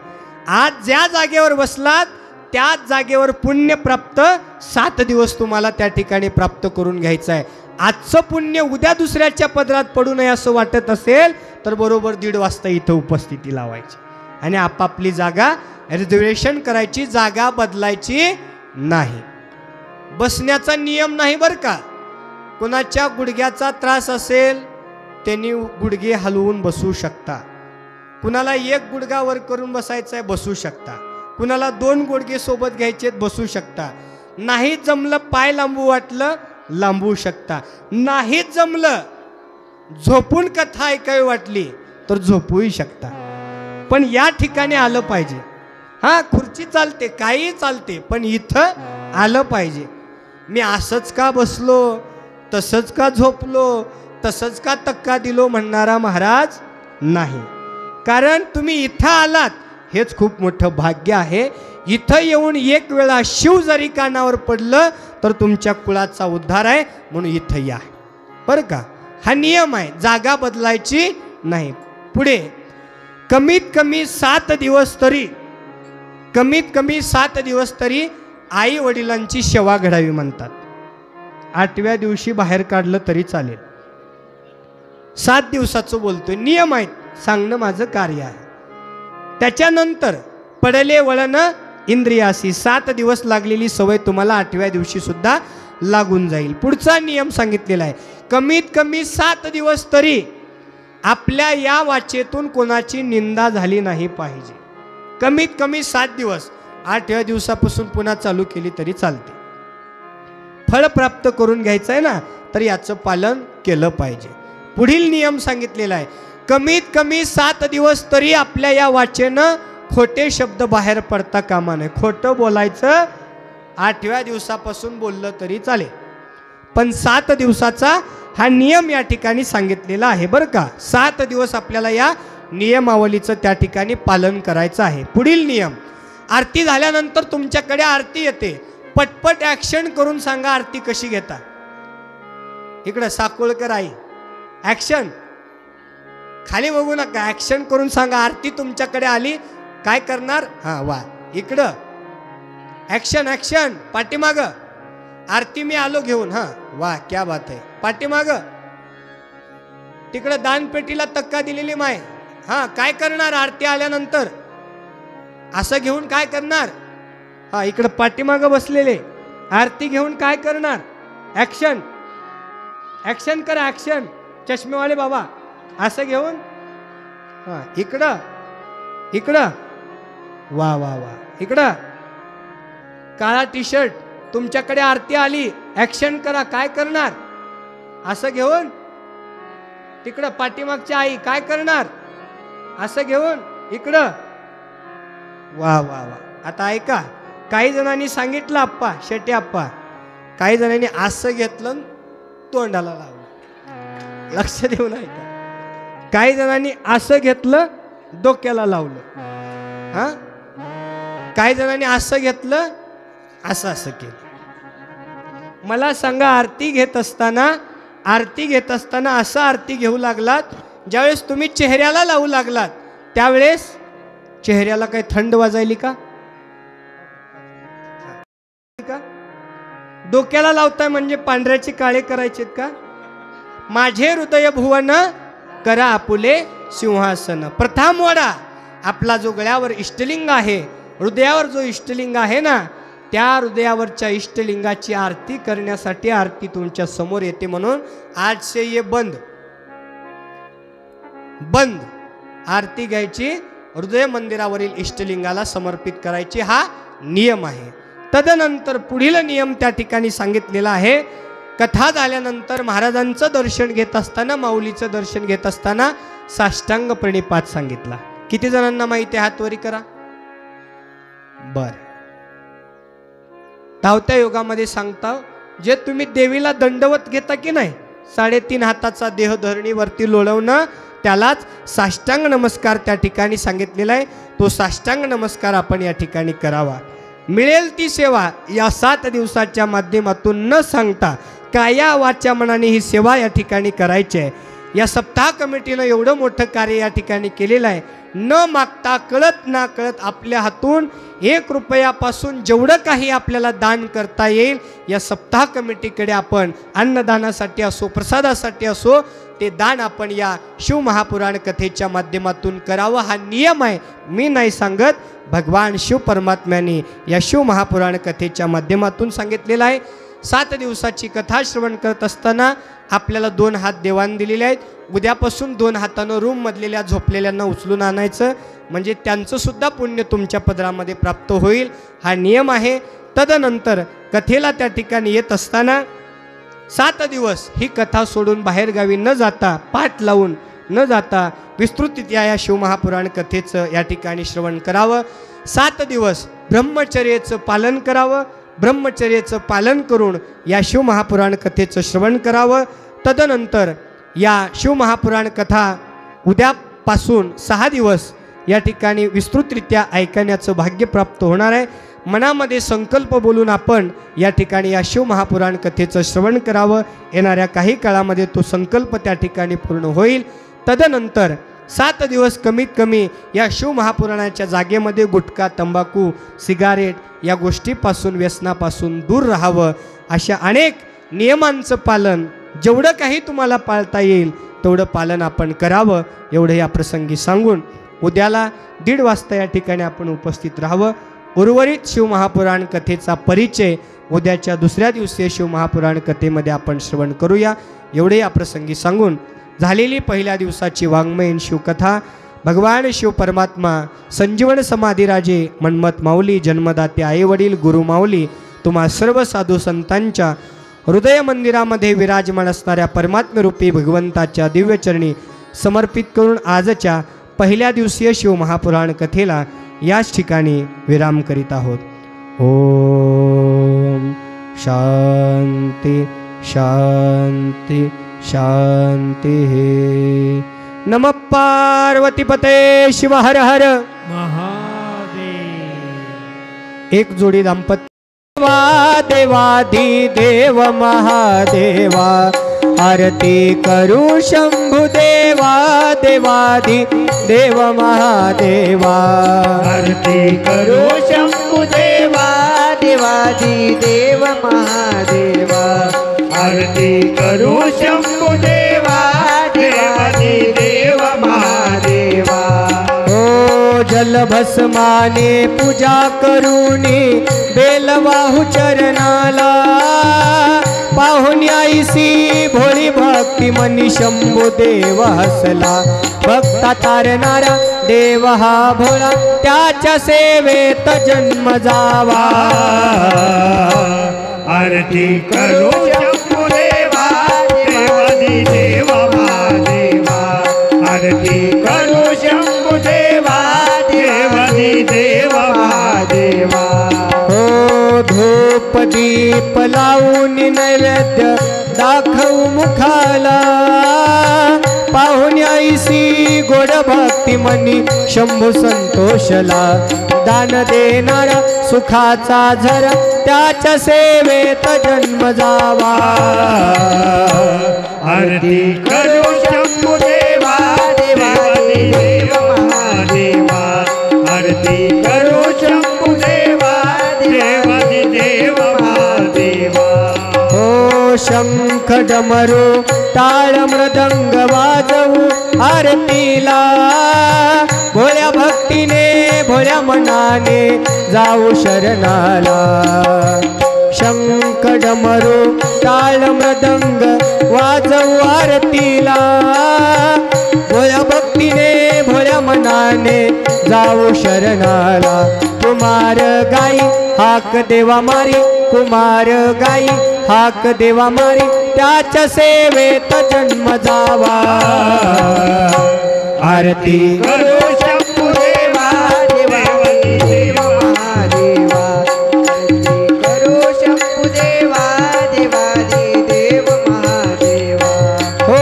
आज ज्या जागेवर बसलात त्याच जागेवर पुण्य प्राप्त 7 दिवस तुम्हाला त्या ठिकाणी प्राप्त करून घ्यायचं आहे. आजचं पुण्य उद्या दुसऱ्याच्या पदरात पडू नये असं वाटत असेल तर बरोबर 1:30 वाजता इथं उपस्थिती लावायची आणि आपापली जागा रिझर्वेशन करायची, जागा बदलायची नाही. बसण्याचा नियम नाही बरं का. कोणाच्या गुडघ्याचा त्रास असेल त्यांनी गुडघे हलवून बसू शकता. कुणाला एक गुडघा वर करून बसायचा आहे, बसू शकता. कुणाला 2 गुडघे सोबत घ्यायचे, बसू शकता. नाही जमलं, पाय लांबू वाटलं, लांबू शकता. नाही जमलं, झोपून कथा ऐकावी वाटली तर झोपूही शकता. पण या ठिकाणी आलं पाहिजे. हा, खुर्ची चालते, काही चालते, पण इथं आलं पाहिजे. मी असंच का बसलो, तसंच का झोपलो, तसंच का तक्का दिलो म्हणणारा महाराज नाही. कारण तुम्ही इथं आलात हेच खूप मोठं भाग्य आहे. इथं येऊन एक वेळा शिव जरी कानावर पडलं तर तुमच्या कुळाचा उद्धार आहे, म्हणून इथं या बरं का. हा नियम आहे, जागा बदलायची नाही. पुढे कमीत कमी 7 दिवस तरी, कमीत कमी 7 दिवस तरी आई वडिलांची सेवा घडावी म्हणतात. 8व्या दिवशी बाहेर काढलं तरी चालेल. 7 दिवसाचं बोलतोय, नियम आहेत, सांगणं माझं कार्य आहे. त्याच्यानंतर पडले वळण इंद्रियासी, 7 दिवस लागलेली सवय तुम्हाला 8व्या दिवशी सुद्धा लागून जाईल. पुढचा नियम सांगितलेला आहे, कमीत कमी 7 दिवस तरी आपल्या या वाचेतून कोणाची निंदा झाली नाही पाहिजे. कमीत कमी 7 दिवस. 8व्या दिवसापासून पुन्हा चालू केली तरी चालते. फळ प्राप्त करून घ्यायचं आहे ना, तर याचं पालन केलं पाहिजे. पुढील नियम सांगितलेला आहे, कमीत कमी 7 दिवस तरी आपल्या या वाचेनं खोटे शब्द बाहेर पडता कामा नये. खोटं बोलायचं 8व्या दिवसापासून बोललं तरी चालेल, पण 7 दिवसाचा हा नियम या ठिकाणी सांगितलेला आहे बरं का. 7 दिवस आपल्याला या नियमावलीचं त्या ठिकाणी पालन करायचं आहे. पुढील नियम, आरती झाल्यानंतर तुमच्याकडे आरती येते, पटपट ॲक्शन करून सांगा आरती कशी घेता. इकडं साकोळकर आई, ॲक्शन, खाली बघू नका, ॲक्शन करून सांगा. आरती तुमच्याकडे आली, काय करणार, हां वा, इकडं ॲक्शन, ॲक्शन, पाठीमागं आरती मी आलो घेऊन, हां वा क्या बात आहे, पाठीमागं तिकडं दानपेटीला तक्का दिलेली माय, हां काय करणार आरती आल्यानंतर, असं घेऊन काय करणार, हां इकडं पाठीमागं बसलेले आरती घेऊन काय करणार, ॲक्शन, ॲक्शन करा, ॲक्शन, चष्मेवाले बाबा असं घेऊन, हां इकडं इकडं, वा वा वा, इकडं काळा टी शर्ट, तुमच्याकडे आरती आली, ऍक्शन करा. काय करणार? असं घेऊन तिकडं पाठीमागची आई काय करणार? असं घेऊन इकडं. वा वा वा. आता ऐका, काही जणांनी सांगितलं आप्पा, शेटे आप्पा, काही जणांनी असं घेतलं तोंडाला लावलं. लक्ष देऊन ऐका. काही जणांनी असं घेतलं डोक्याला लावलं. हा, काही जणांनी असं घेतलं, असं असं केलं. मला सांगा, आरती घेत असताना असं आरती घेऊ लागलात, ज्यावेळेस तुम्ही चेहऱ्याला लावू लागलात त्यावेळेस चेहऱ्याला काही थंड वाजायली का? डोक्याला लावताय म्हणजे पांढऱ्याचे काळे करायचेत का? माझे हृदय भुवन करा आपुले सिंहासन. प्रथम वडा आपला जो गळ्यावर इष्टलिंग आहे, हृदयावर जो इष्टलिंग आहे ना, त्या हृदयावरच्या इष्टलिंगाची आरती करण्यासाठी आरती तुमच्या समोर येते. म्हणून आज से ये बंद आरती घ्यायची, हृदय मंदिरावरील इष्टलिंगाला समर्पित करायची, हा नियम आहे. तदनंतर पुढील नियम त्या ठिकाणी सांगितलेला आहे. कथा झाल्यानंतर महाराजांचं दर्शन घेत असताना, माऊलीचं दर्शन घेत असताना साष्टांग प्रणिपात सांगितला. किती जणांना माहिती आहे? हात वरी करा. बर. धावत्या योगामध्ये सांगता, जे तुम्ही देवीला दंडवत घेता की नाही, 3.5 हाताचा देह धरणीवरती लोळवणं, त्यालाच साष्टांग नमस्कार त्या ठिकाणी सांगितलेला आहे. तो साष्टांग नमस्कार आपण या ठिकाणी करावा. मिळेल ती सेवा या 7 दिवसाच्या माध्यमातून न सांगता काया वाच्या मनाने ही सेवा या ठिकाणी करायची आहे. या सप्ताह कमिटीनं एवढं मोठं कार्य या ठिकाणी केलेलं आहे. न मागता कळत ना कळत आपल्या हातून 1 रुपयापासून जेवढं काही आपल्याला दान करता येईल, या सप्ताह कमिटीकडे आपण अन्नदानासाठी असो, प्रसादासाठी असो, ते दान आपण या शिवमहापुराण कथेच्या माध्यमातून करावं. हा नियम आहे, मी नाही सांगत, भगवान शिव परमात्म्याने या शिवमहापुराण कथेच्या माध्यमातून सांगितलेलं आहे. 7 दिवसाची कथा श्रवण करत असताना आपल्याला 2 हात देवान दिलेले आहेत. उद्यापासून 2 हातानं रूम मधलेल्या झोपलेल्यांना उचलून आणायचं, म्हणजे त्यांचं सुद्धा पुण्य तुमच्या पदरामध्ये प्राप्त होईल. हा नियम आहे. तदनंतर कथेला त्या ठिकाणी येत असताना 7 दिवस ही कथा सोडून बाहेरगावी न जाता, पाठ लावून न जाता विस्तृतरित्या या शिवमहापुराण कथेचं या ठिकाणी श्रवण करावं. 7 दिवस ब्रह्मचर्याचं पालन करावं. ब्रह्मचर्याचं पालन करून या शिवमहापुराण कथेचं श्रवण करावं. तदनंतर या शिवमहापुराण कथा उद्यापासून 6 दिवस या ठिकाणी विस्तृतरित्या ऐकण्याचं भाग्य प्राप्त होणार आहे. मनामध्ये संकल्प बोलून आपण या ठिकाणी या शिवमहापुराण कथेचं श्रवण करावं. येणाऱ्या काही काळामध्ये तो संकल्प त्या ठिकाणी पूर्ण होईल. तदनंतर 7 दिवस कमीत कमी या शिवमहापुराणाच्या जागेमध्ये गुटखा, तंबाखू, सिगारेट या गोष्टीपासून, व्यसनापासून दूर राहावं. अशा अनेक नियमांचं पालन जेवढं काही तुम्हाला पाळता येईल तेवढं पालन आपण करावं. एवढं या प्रसंगी सांगून उद्याला 1:30 वाजता या ठिकाणी आपण उपस्थित राहावं. उर्वरित शिवमहापुराण कथेचा परिचय उद्याच्या दुसऱ्या दिवशी शिवमहापुराण कथेमध्ये आपण श्रवण करूया. एवढे या प्रसंगी सांगून झालेली पहिल्या दिवसाची वाङ्मयीन शिवकथा भगवान शिव परमात्मा, संजीवन समाधीराजे, मन्मथ माऊली, जन्मदाते आईवडील, गुरु माऊली, तुम्हा सर्व साधू संतांच्या हृदय मंदिरामध्ये विराजमान असणाऱ्या परमात्मरूपी भगवंताच्या दिव्यचरणी समर्पित करून आजच्या पहिल्या दिवसीय शिवमहापुराण कथेला याच ठिकाणी विराम करीत आहोत. ओम शांती शांती शांती. नमः पार्वतीपते शिव हर हर महादेव. एक जोडी दाम्पत्य. देवादी देव महादेवा, आरती करू शंभु देवा. देवादी देव महादेवा, आरती करू शंभु देवा. देवादी देव महादेवा, आरती करू शंभु देवा. देवादी देव महादेवा. ओ जलभस्माने पूजा करूनी बेलवाहू चरणाला, पाहुण्याईसी भोळी भक्ती मनी शंभू देव हसला भक्ता तारणारा देव हा भोळा त्याच्या सेवेत जन्म जावा आरती करू शंभू देवा देवादी देव महादेवा आरती करू शंभू देवा देवादी देव महादेवा हो धूप दीप लावून नैवेद्य दाखवू मुखाला पाहुण्याईसी गोड भक्ती मनी शंभू संतोषला दान देणारा सुखाचा झरा त्याच्या सेवेत जन्म जावा आरती करू शंभू देवा देवादी देव महादेवा आरती करू शंभू देवा देवादी देव महादेवा हो शंख डमरू टाळ मृदंग वाजवू आरतीला भोळ्या भक्तीने भोळ्या मनाने जाऊ शरणाला शंख डमरू टाळ मृदंग वाजवू आरतीला भोळ्या भक्तीने भोळ्या मनाने जाऊ शरणाला कुमार गाई हाक देवा मारी कुमार गाई हाक देवा मारी त्याच्या सेवेत जन्म जावा आरती करू शंभू देवा देवादी देव महादेवा आरती करू शंभू देवा देवादी देव महादेवा हो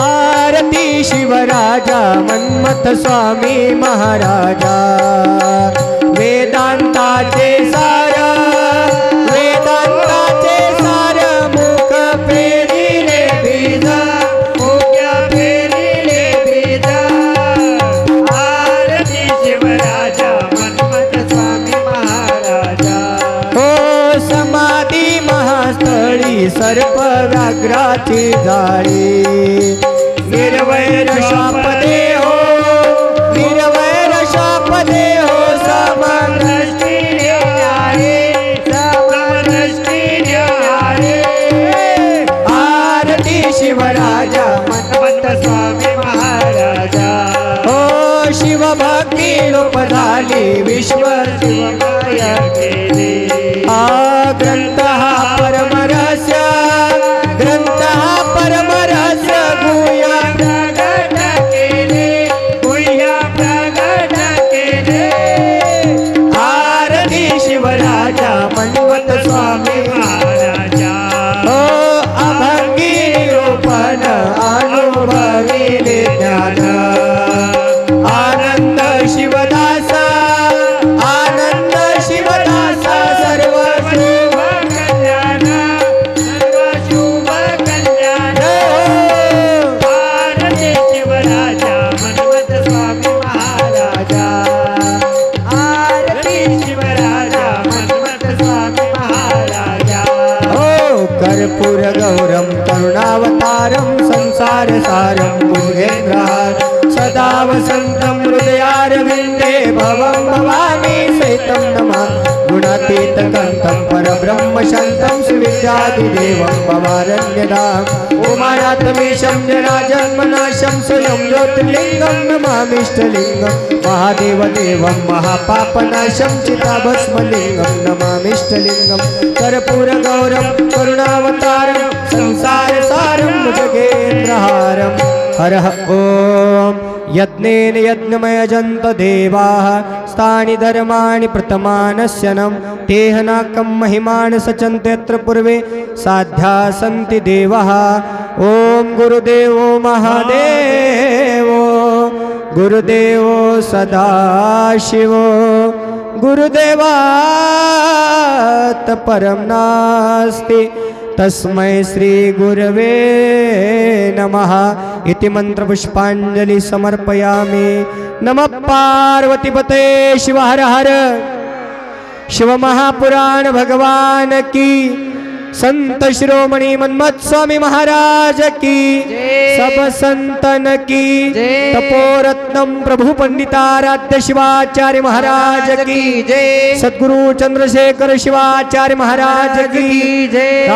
आरती शिवराजा मन्मथ स्वामी महाराजा वेदांताचे सार वेदांताचे सार मुख फेरीले बीज मुख्या फेरीले बीज आरती शिवराजा मन्मथ स्वामी महाराजा हो समाधी महास्थळी सर्प व्याघ्राची जाळी निर्वैर शापदे हो निर्वैर शापदे हो समदृष्टी न्यारे समदृष्टी न्यारे आरती शिवराजा मन्मथ स्वामी महाराजा हो शिवभक्ती लोप झाली विश्व शिवमाया केली हा ग्रंथ हा परमरहस्य ग्रंथ हा परमरहस्य गुह्य प्रगट केले गुह्य प्रगट केले आरती शिवराजा मन्मथ स्वामी महाराजा हो अभंगी निरूपण अनुभविले ज्ञान आनंद शिवदासा आनंद शिवदासा सर्व शुभ कल्याण सर्व शुभ कल्याण आरती शिवराजा मन्मथ स्वामी महाराजा आरती शिवराजा मन्मथ स्वामी महाराजा हो कर्पूर गौरम करुणावतारम संसार सारम भुजगेन्द्रहार सदा वसंतं हृदयारविन्दे भवं भवानी सहितं नमामि गुणातीत कंठं परब्रह्म शान्तं सुविद्यादिदेवं भवारण्यदाम् उमानाथमीशं जनाजन्मनाशं स्वयं ज्योतिर्लिङ्गं नमामिष्टलिङ्गं महादेवदेवं महापापनाशं चिताभस्मलिङ्गं नमामिष्टलिङ्गं कर्पूरगौरं करुणावतारं संसारसारं भुजगेन्द्रहारं हरः ॐ यज्ञेन यज्ञमयजन्त देवाः स्थानि धर्माणि प्रतमानस्यनं तेहनाकं महिमान् सचन्ते यत्र पूर्वे साध्या सन्ति देवः ॐ गुरुदेवो महादेवो गुरुदेवो सदाशिवो गुरुदेवात् परं नास्ति तस्मै श्री गुरवे नमः इति मंत्रपुष्पांजलि समर्पयामि। नमः पार्वतीपते शिव हर हर। शिव महापुराण भगवान की, संत शिरोमणि मन्मथ स्वामी महाराज की, सब संतन की, तपोरत्नम प्रभु पंडिताराध्य शिवाचार्य महाराज की, सद्गुरु चंद्रशेखर शिवाचार्य महाराज की जय।